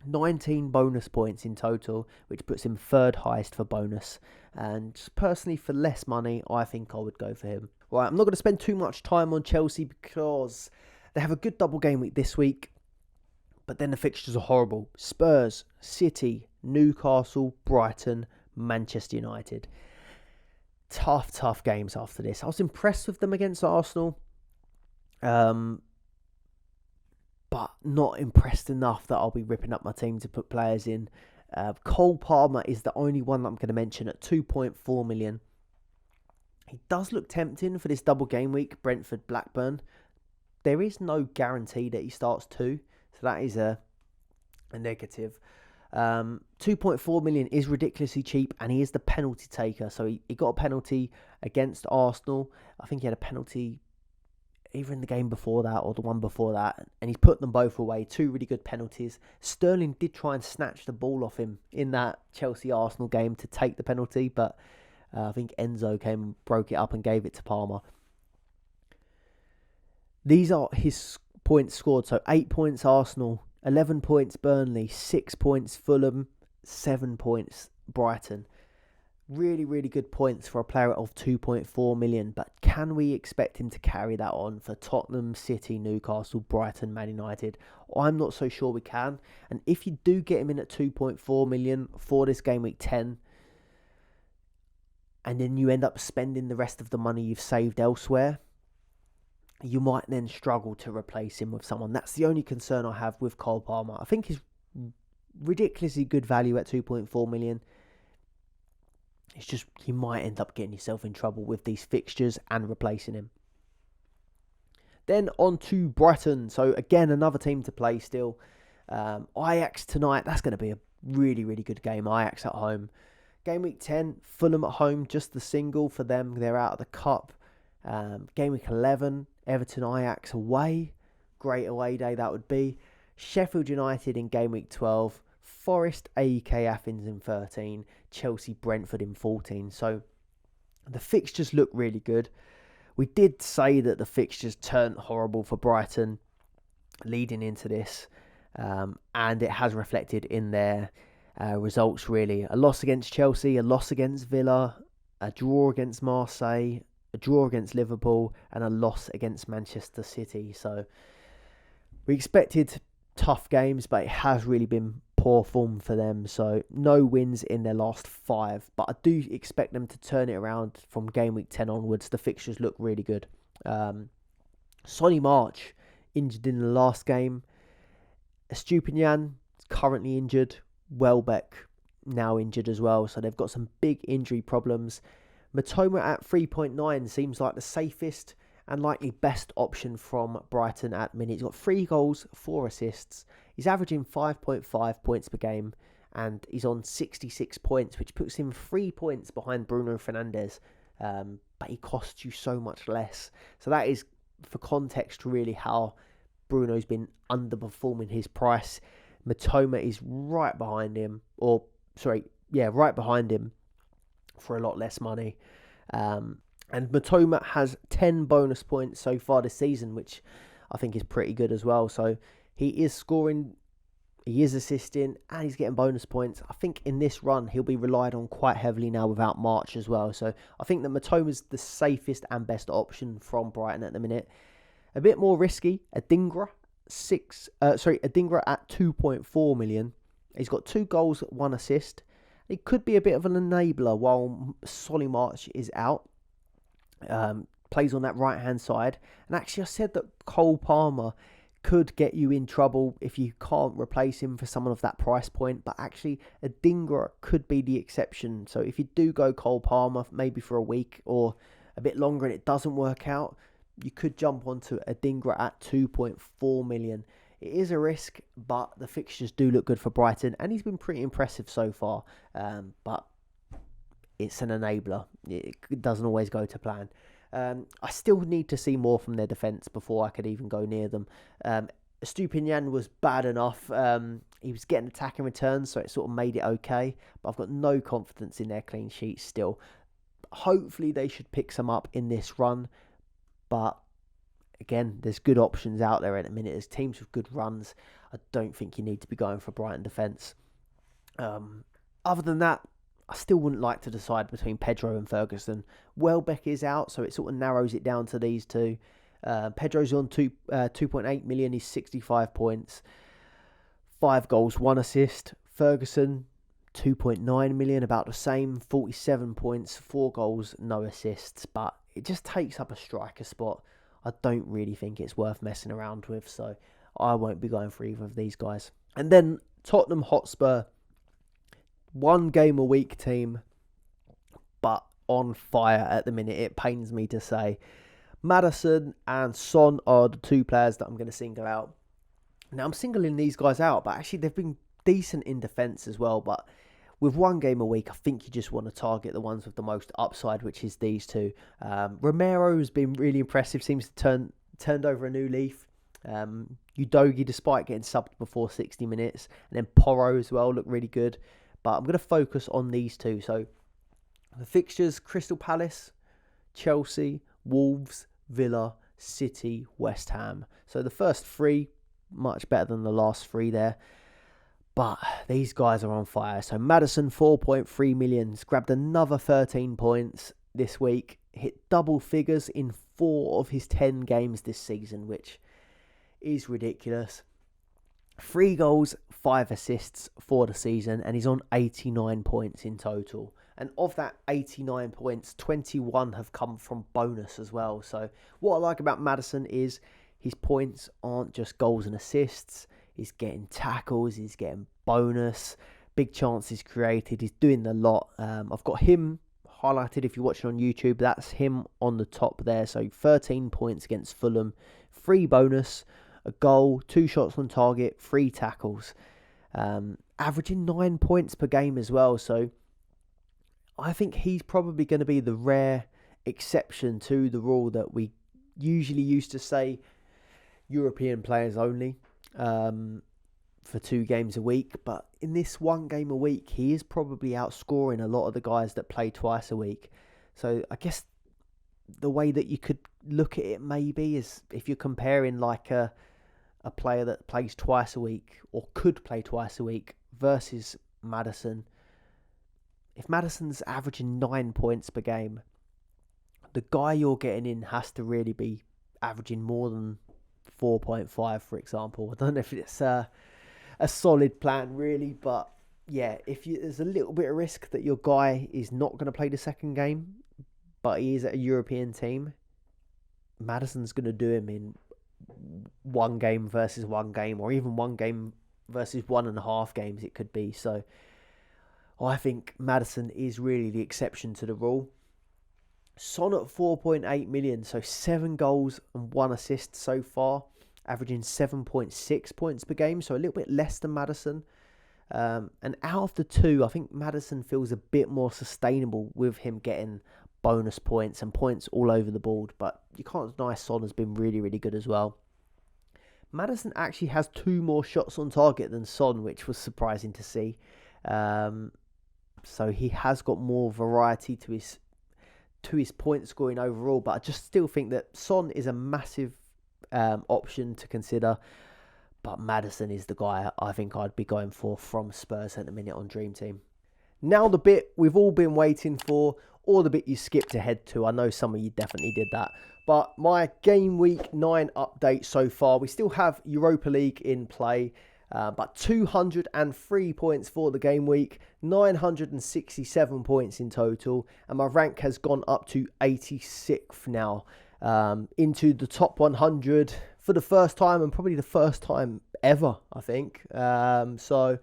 19 bonus points in total, which puts him third highest for bonus. And just personally, for less money, I think I would go for him. Right, I'm not going to spend too much time on Chelsea because they have a good double game week this week, but then the fixtures are horrible. Spurs, City, Newcastle, Brighton, Manchester United. Tough games after this. I was impressed with them against Arsenal, but not impressed enough that I'll be ripping up my team to put players in. Cole Palmer is the only one that I'm going to mention at 2.4 million. He does look tempting for this double game week, Brentford-Blackburn. There is no guarantee that he starts two, so that is a negative. 2.4 million is ridiculously cheap, and he is the penalty taker. So he got a penalty against Arsenal. I think he had a penalty either in the game before that or the one before that, and he's put them both away. Two really good penalties. Sterling did try and snatch the ball off him in that Chelsea-Arsenal game to take the penalty, but I think Enzo came and broke it up and gave it to Palmer. These are his points scored. So 8 points Arsenal, 11 points Burnley, 6 points Fulham, 7 points Brighton. Really, really good points for a player of 2.4 million. But can we expect him to carry that on for Tottenham, City, Newcastle, Brighton, Man United? I'm not so sure we can. And if you do get him in at 2.4 million for this game week 10, and then you end up spending the rest of the money you've saved elsewhere, you might then struggle to replace him with someone. That's the only concern I have with Cole Palmer. I think he's ridiculously good value at 2.4 million. It's just you might end up getting yourself in trouble with these fixtures and replacing him. Then on to Brighton. So again, another team to play still. Ajax tonight. That's going to be a really, really good game. Ajax at home. Game week 10, Fulham at home. Just the single for them. They're out of the cup. Game week 11, Everton Ajax away. Great away day that would be. Sheffield United in game week 12. Forest AEK Athens in 13. Chelsea Brentford in 14. So the fixtures look really good. We did say that the fixtures turned horrible for Brighton leading into this. And it has reflected in their results really. A loss against Chelsea, a loss against Villa, a draw against Marseille, a draw against Liverpool, and a loss against Manchester City. So we expected tough games, but it has really been poor form for them. So no wins in their last 5, but I do expect them to turn it around from game week 10 onwards. The fixtures look really good. Sonny March injured in the last game. Estupinian currently injured. Welbeck now injured as well. So they've got some big injury problems. Matoma at 3.9 seems like the safest and likely best option from Brighton at the minute. He's got 3 goals, 4 assists. He's averaging 5.5 points per game, and he's on 66 points, which puts him 3 points behind Bruno Fernandes. But he costs you so much less. So that is, for context, really how Bruno's been underperforming his price. Matoma is right behind him, right behind him for a lot less money. And Matoma has 10 bonus points so far this season, which I think is pretty good as well. So he is scoring, he is assisting, and he's getting bonus points. I think in this run, he'll be relied on quite heavily now without March as well. So I think that Matoma's the safest and best option from Brighton at the minute. A bit more risky, Adingra at 2.4 million. He's got 2 goals, 1 assist. It could be a bit of an enabler while Solly March is out. Plays on that right-hand side. And actually, I said that Cole Palmer could get you in trouble if you can't replace him for someone of that price point. But actually, Adingra could be the exception. So if you do go Cole Palmer, maybe for a week or a bit longer and it doesn't work out, you could jump onto Adingra at 2.4 million. It is a risk, but the fixtures do look good for Brighton, and he's been pretty impressive so far. But it's an enabler. It doesn't always go to plan. I still need to see more from their defence before I could even go near them. Estupinian was bad enough. He was getting attacking returns, so it sort of made it okay. But I've got no confidence in their clean sheets still. Hopefully they should pick some up in this run. But again, there's good options out there at the minute. There's teams with good runs. I don't think you need to be going for Brighton defence. Other than that, I still wouldn't like to decide between Pedro and Ferguson. Welbeck is out, so it sort of narrows it down to these two. Pedro's on 2.8 million, he's 65 points, 5 goals, 1 assist. Ferguson, 2.9 million, about the same, 47 points, 4 goals, no assists, but it just takes up a striker spot. I don't really think it's worth messing around with, so I won't be going for either of these guys. And then Tottenham Hotspur, 1 game a week team, but on fire at the minute, it pains me to say. Maddison and Son are the 2 players that I'm going to single out. Now, I'm singling these guys out, but actually they've been decent in defence as well, but with 1 game a week, I think you just want to target the ones with the most upside, which is these 2. Romero has been really impressive, seems to turned over a new leaf. Udogie, despite getting subbed before 60 minutes, and then Porro as well, looked really good. But I'm going to focus on these 2. So the fixtures: Crystal Palace, Chelsea, Wolves, Villa, City, West Ham. So the first 3, much better than the last 3 there. But these guys are on fire. So Maddison, 4.3 million, grabbed another 13 points this week. Hit double figures in 4 of his 10 games this season, which is ridiculous. 3 goals, 5 assists for the season, and he's on 89 points in total. And of that 89 points, 21 have come from bonus as well. So what I like about Maddison is his points aren't just goals and assists. He's getting tackles, he's getting bonus, big chances created, he's doing the lot. I've got him highlighted if you're watching on YouTube. That's him on the top there. So 13 points against Fulham, 3 bonus, a goal, 2 shots on target, 3 tackles. Averaging 9 points per game as well. So I think he's probably going to be the rare exception to the rule that we usually used to say European players only. For 2 games a week, but in this 1 game a week, he is probably outscoring a lot of the guys that play twice a week. So I guess the way that you could look at it maybe is if you're comparing like a player that plays twice a week or could play twice a week versus Maddison. If Maddison's averaging 9 points per game, the guy you're getting in has to really be averaging more than 4.5, for example. I don't know if it's a solid plan really, but yeah, there's a little bit of risk that your guy is not going to play the second game, but he is at a European team, Maddison's going to do him in 1 game versus 1 game, or even 1 game versus 1.5 games it could be. So I think Maddison is really the exception to the rule. Son at 4.8 million, so 7 goals and 1 assist so far, averaging 7.6 points per game, so a little bit less than Maddison. And out of the 2, I think Maddison feels a bit more sustainable with him getting bonus points and points all over the board, but you can't deny Son has been really, really good as well. Maddison actually has 2 more shots on target than Son, which was surprising to see. So he has got more variety to his point scoring overall, but I just still think that Son is a massive option to consider, but Maddison is the guy I think I'd be going for from Spurs at the minute on Dream Team. Now the bit we've all been waiting for, or the bit you skipped ahead to. I know some of you definitely did that, but my game week 9 update so far. We still have Europa League in play, but 203 points for the game week, 967 points in total, and my rank has gone up to 86th now, into the top 100 for the first time, and probably the first time ever, I think. So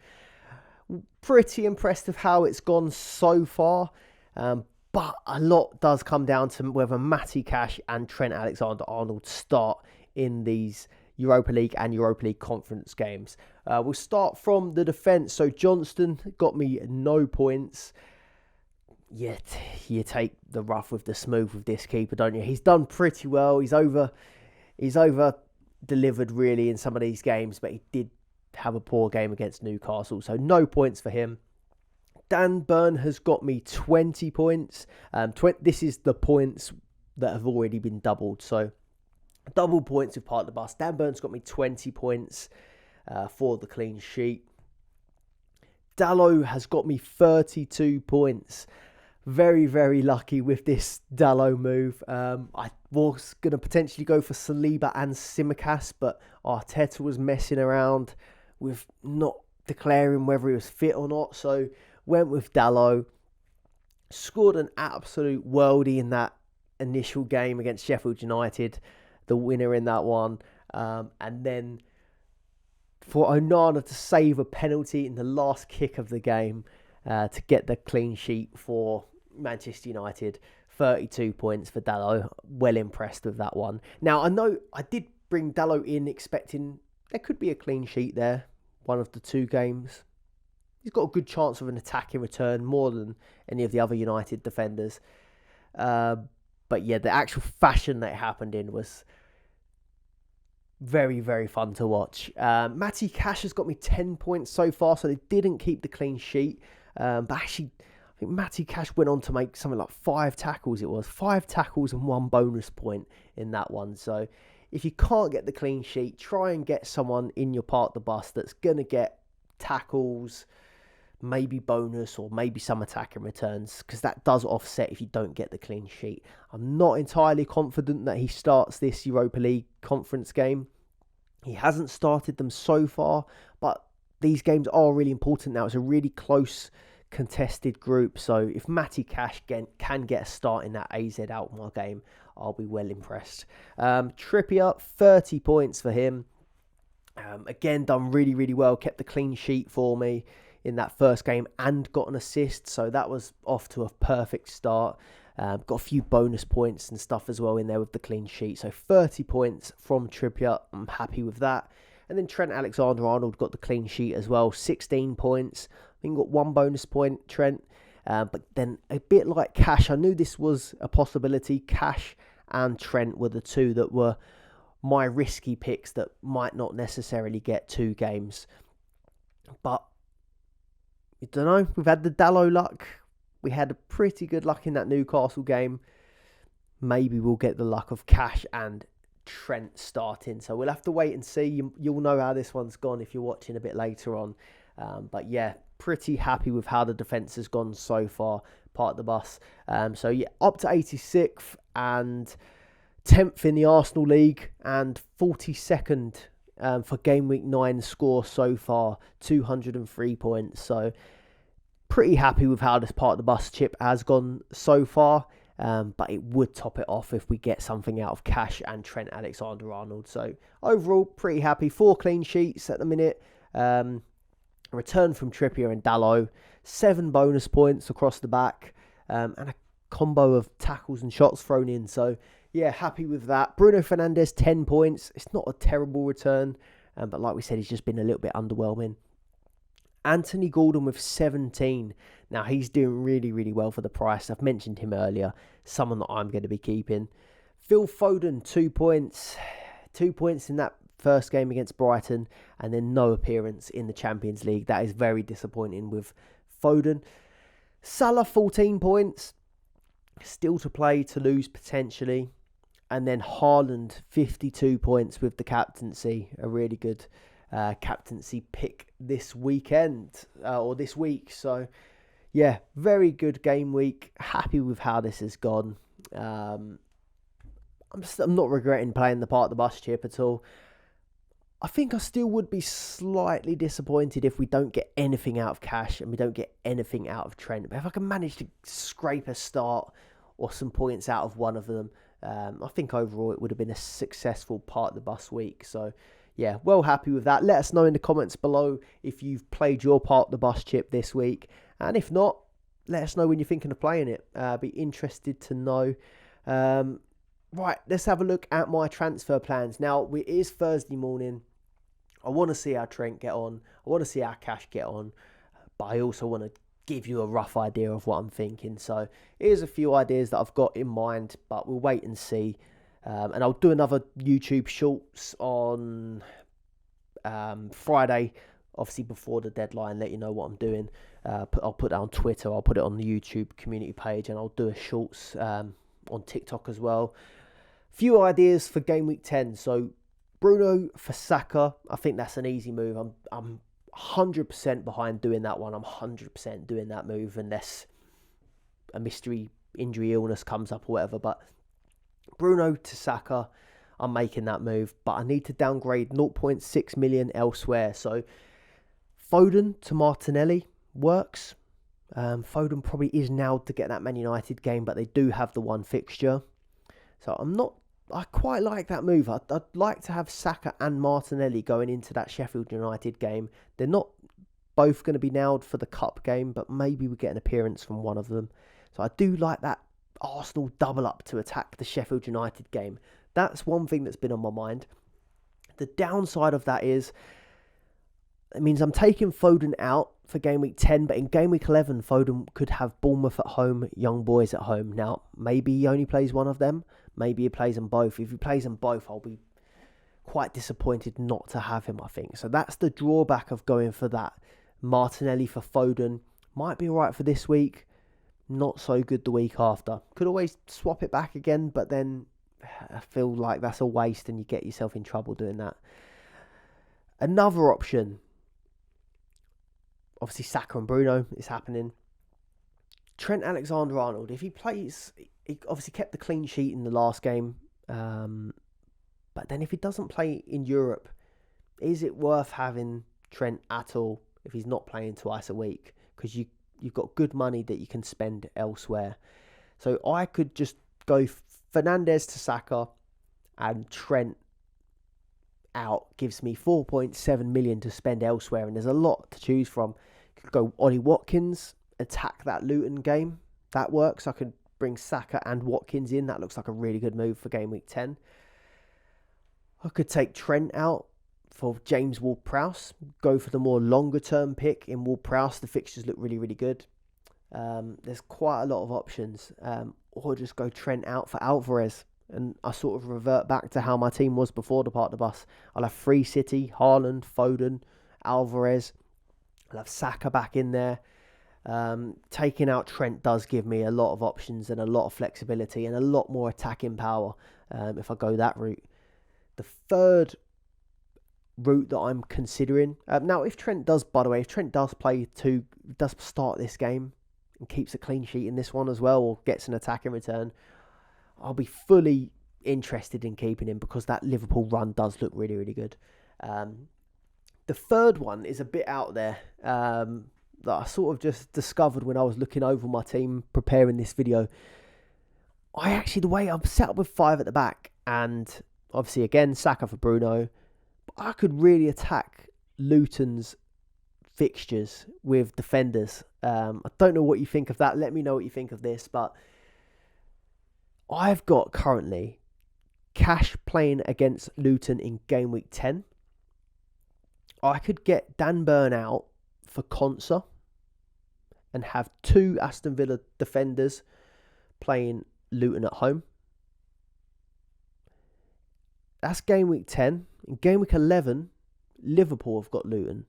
pretty impressed with how it's gone so far, but a lot does come down to whether Matty Cash and Trent Alexander-Arnold start in these Europa League and Europa League Conference games. We'll start from the defence. So Johnston got me no points. Yet you take the rough with the smooth with this keeper, don't you? He's done pretty well. He's over delivered really in some of these games, but he did have a poor game against Newcastle, so no points for him. Dan Burn has got me 20 points. This is the points that have already been doubled, so double points with Part of the Bus. Dan Burn's got me 20 points. for the clean sheet. Dalot has got me 32 points. Very, very lucky with this Dalot move. I was going to potentially go for Saliba and Tsimikas, but Arteta was messing around with not declaring whether he was fit or not. So went with Dalot. Scored an absolute worldie in that initial game against Sheffield United. The winner in that one. And then for Onana to save a penalty in the last kick of the game to get the clean sheet for Manchester United. 32 points for Dalot. Well impressed with that one. Now, I know I did bring Dalot in expecting there could be a clean sheet there. One of the two games. He's got a good chance of an attack in return, more than any of the other United defenders. But yeah, the actual fashion that it happened in was very, very fun to watch. Matty Cash has got me 10 points so far, so they didn't keep the clean sheet. But actually, I think Matty Cash went on to make something like 5 tackles. It was 5 tackles and 1 bonus point in that one. So if you can't get the clean sheet, try and get someone in your part of the bus that's going to get tackles, maybe bonus, or maybe some attacking returns, because that does offset if you don't get the clean sheet. I'm not entirely confident that he starts this Europa League conference game. He hasn't started them so far, but these games are really important now. It's a really close contested group, so if Matty Cash can get a start in that AZ Alkmaar game, I'll be well impressed. Trippier, 30 points for him. Again, done really, really well. Kept the clean sheet for me in that first game and got an assist, so that was off to a perfect start. Got a few bonus points and stuff as well in there with the clean sheet, so 30 points from Trippier. I'm happy with that. And then Trent Alexander-Arnold got the clean sheet as well, 16 points. I think got 1 bonus point, Trent. But then a bit like Cash, I knew this was a possibility. Cash and Trent were the two that were my risky picks that might not necessarily get 2 games. But I don't know, we've had the Dalot luck. We had a pretty good luck in that Newcastle game. Maybe we'll get the luck of Cash and Trent starting. So we'll have to wait and see. You'll know how this one's gone if you're watching a bit later on. But yeah, pretty happy with how the defence has gone so far, part of the bus. So yeah, up to 86th and 10th in the Arsenal League and 42nd for game week 9 score so far, 203 points. So pretty happy with how this part of the bus chip has gone so far. But it would top it off if we get something out of Cash and Trent Alexander-Arnold. So overall, pretty happy. 4 clean sheets at the minute. Return from Trippier and Dalot. 7 bonus points across the back. And a combo of tackles and shots thrown in. So yeah, happy with that. Bruno Fernandes, 10 points. It's not a terrible return. But like we said, he's just been a little bit underwhelming. Anthony Gordon with 17. Now, he's doing really, really well for the price. I've mentioned him earlier. Someone that I'm going to be keeping. Phil Foden, 2 points. 2 points in that first game against Brighton. And then no appearance in the Champions League. That is very disappointing with Foden. Salah, 14 points. Still to play, to lose potentially. And then Haaland, 52 points with the captaincy. A really good captaincy pick this weekend or this week. So yeah, very good game week. Happy with how this has gone. I'm not regretting playing the part of the bus chip at all. I think I still would be slightly disappointed if we don't get anything out of Cash and we don't get anything out of Trent. But if I can manage to scrape a start or some points out of one of them, I think overall it would have been a successful part of the bus week. So yeah, well happy with that. Let us know in the comments below if you've played your part of the bus chip this week. And if not, let us know when you're thinking of playing it. Be interested to know. Right, let's have a look at my transfer plans. Now, it is Thursday morning. I want to see how Trent get on. I want to see how Cash get on. But I also want to give you a rough idea of what I'm thinking. So here's a few ideas that I've got in mind, but we'll wait and see. And I'll do another YouTube shorts on Friday, obviously before the deadline, let you know what I'm doing. I'll put that on Twitter, I'll put it on the YouTube community page, and I'll do a shorts on TikTok as well. Few ideas for game week 10. So Bruno for Saka, I think that's an easy move. I'm 100% behind doing that one. I'm 100% doing that move unless a mystery injury illness comes up or whatever. But Bruno to Saka, I'm making that move. But I need to downgrade 0.6 million elsewhere. So Foden to Martinelli works. Foden probably is nailed to get that Man United game, but they do have the one fixture. So I quite like that move. I'd like to have Saka and Martinelli going into that Sheffield United game. They're not both going to be nailed for the cup game, but maybe we get an appearance from one of them. So I do like that Arsenal double up to attack the Sheffield United game. That's one thing that's been on my mind. The downside of that is, it means I'm taking Foden out for game week 10, but in game week 11, Foden could have Bournemouth at home, Young Boys at home. Now, maybe he only plays one of them. Maybe he plays them both. If he plays them both, I'll be quite disappointed not to have him, I think. So that's the drawback of going for that. Martinelli for Foden might be all right for this week. Not so good the week after. Could always swap it back again, but then I feel like that's a waste and you get yourself in trouble doing that. Another option, obviously Saka and Bruno is happening. Trent Alexander-Arnold, if he plays, he obviously kept the clean sheet in the last game. But then if he doesn't play in Europe, is it worth having Trent at all if he's not playing twice a week? Because you've got good money that you can spend elsewhere. So I could just go Fernandes to Saka and Trent out. Gives me 4.7 million to spend elsewhere, and there's a lot to choose from. Could go Ollie Watkins, attack that Luton game. That works. I could bring Saka and Watkins in. That looks like a really good move for game week 10. I could take Trent out for James Ward-Prowse. Go for the more longer term pick in Ward-Prowse. The fixtures look really, really good. There's quite a lot of options. Or just go Trent out for Alvarez. And I sort of revert back to how my team was before the park the bus. I'll have free City, Haaland, Foden, Alvarez. I'll have Saka back in there. Taking out Trent does give me a lot of options and a lot of flexibility and a lot more attacking power if I go that route. The third route that I'm considering, now if Trent does start this game and keeps a clean sheet in this one as well, or gets an attack in return, I'll be fully interested in keeping him because that Liverpool run does look really, really good. The third one is a bit out there that I sort of just discovered when I was looking over my team preparing this video. The way I'm set up with 5 at the back, and obviously again Saka for Bruno, but I could really attack Luton's fixtures with defenders. I don't know what you think of that. Let me know what you think of this, but I've got currently Cash playing against Luton in game week 10. I could get Dan Burn out for Konsa and have 2 Aston Villa defenders playing Luton at home. That's game week 10. In game week 11, Liverpool have got Luton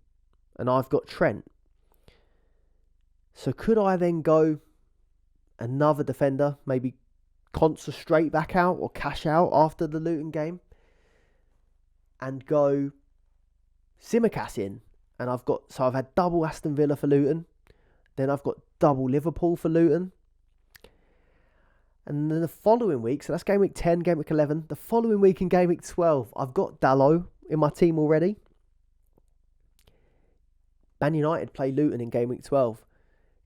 and I've got Trent. So could I then go another defender, maybe Konsa straight back out or Cash out after the Luton game, and go Tsimikas in? And I've had double Aston Villa for Luton, then I've got double Liverpool for Luton. And then the following week, so that's game week 10, game week 11. The following week in game week 12, I've got Dalot in my team already. Man United play Luton in game week 12.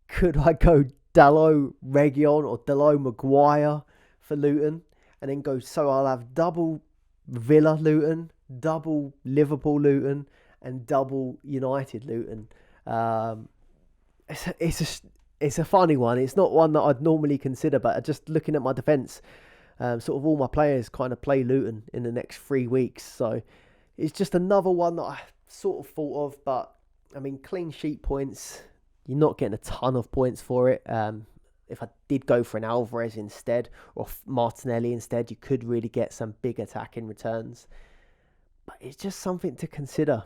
Could I go Dalot Region or Dalot Maguire for Luton? And then go, so I'll have double Villa Luton, double Liverpool Luton, and double United Luton. It's a funny one. It's not one that I'd normally consider, but just looking at my defence, sort of all my players kind of play Luton in the next 3 weeks. So it's just another one that I sort of thought of. But I mean, clean sheet points, you're not getting a ton of points for it. If I did go for an Alvarez instead or Martinelli instead, you could really get some big attacking returns. But it's just something to consider.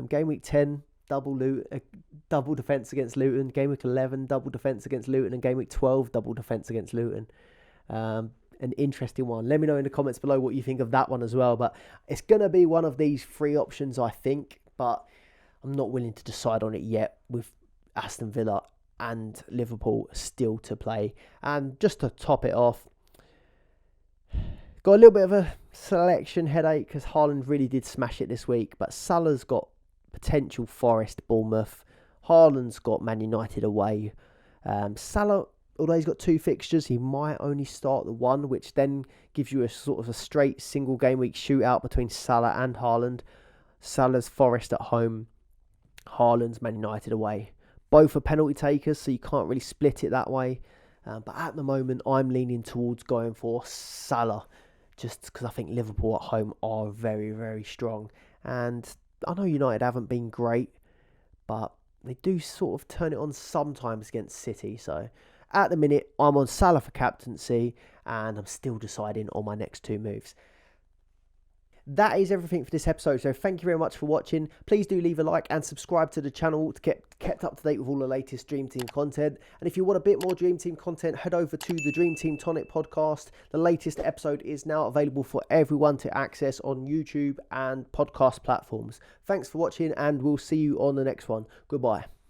Game week 10, double defence against Luton. Game week 11, double defence against Luton. And game week 12, double defence against Luton. an interesting one. Let me know in the comments below what you think of that one as well. But it's going to be one of these 3 options, I think. But I'm not willing to decide on it yet, with Aston Villa and Liverpool still to play. And just to top it off, got a little bit of a selection headache because Haaland really did smash it this week. But Salah's got potential Forest, Bournemouth. Haaland's got Man United away. Salah, although he's got 2 fixtures, he might only start the one, which then gives you a sort of a straight single game week shootout between Salah and Haaland. Salah's Forest at home, Haaland's Man United away. Both are penalty takers, so you can't really split it that way. But at the moment, I'm leaning towards going for Salah, just because I think Liverpool at home are very, very strong. And I know United haven't been great, but they do sort of turn it on sometimes against City. So at the minute, I'm on Salah for captaincy, and I'm still deciding on my next 2 moves. That is everything for this episode, so thank you very much for watching. Please do leave a like and subscribe to the channel to get kept up to date with all the latest Dream Team content. And if you want a bit more Dream Team content, head over to the Dream Team Tonic podcast. The latest episode is now available for everyone to access on YouTube and podcast platforms. Thanks for watching, and we'll see you on the next one. Goodbye.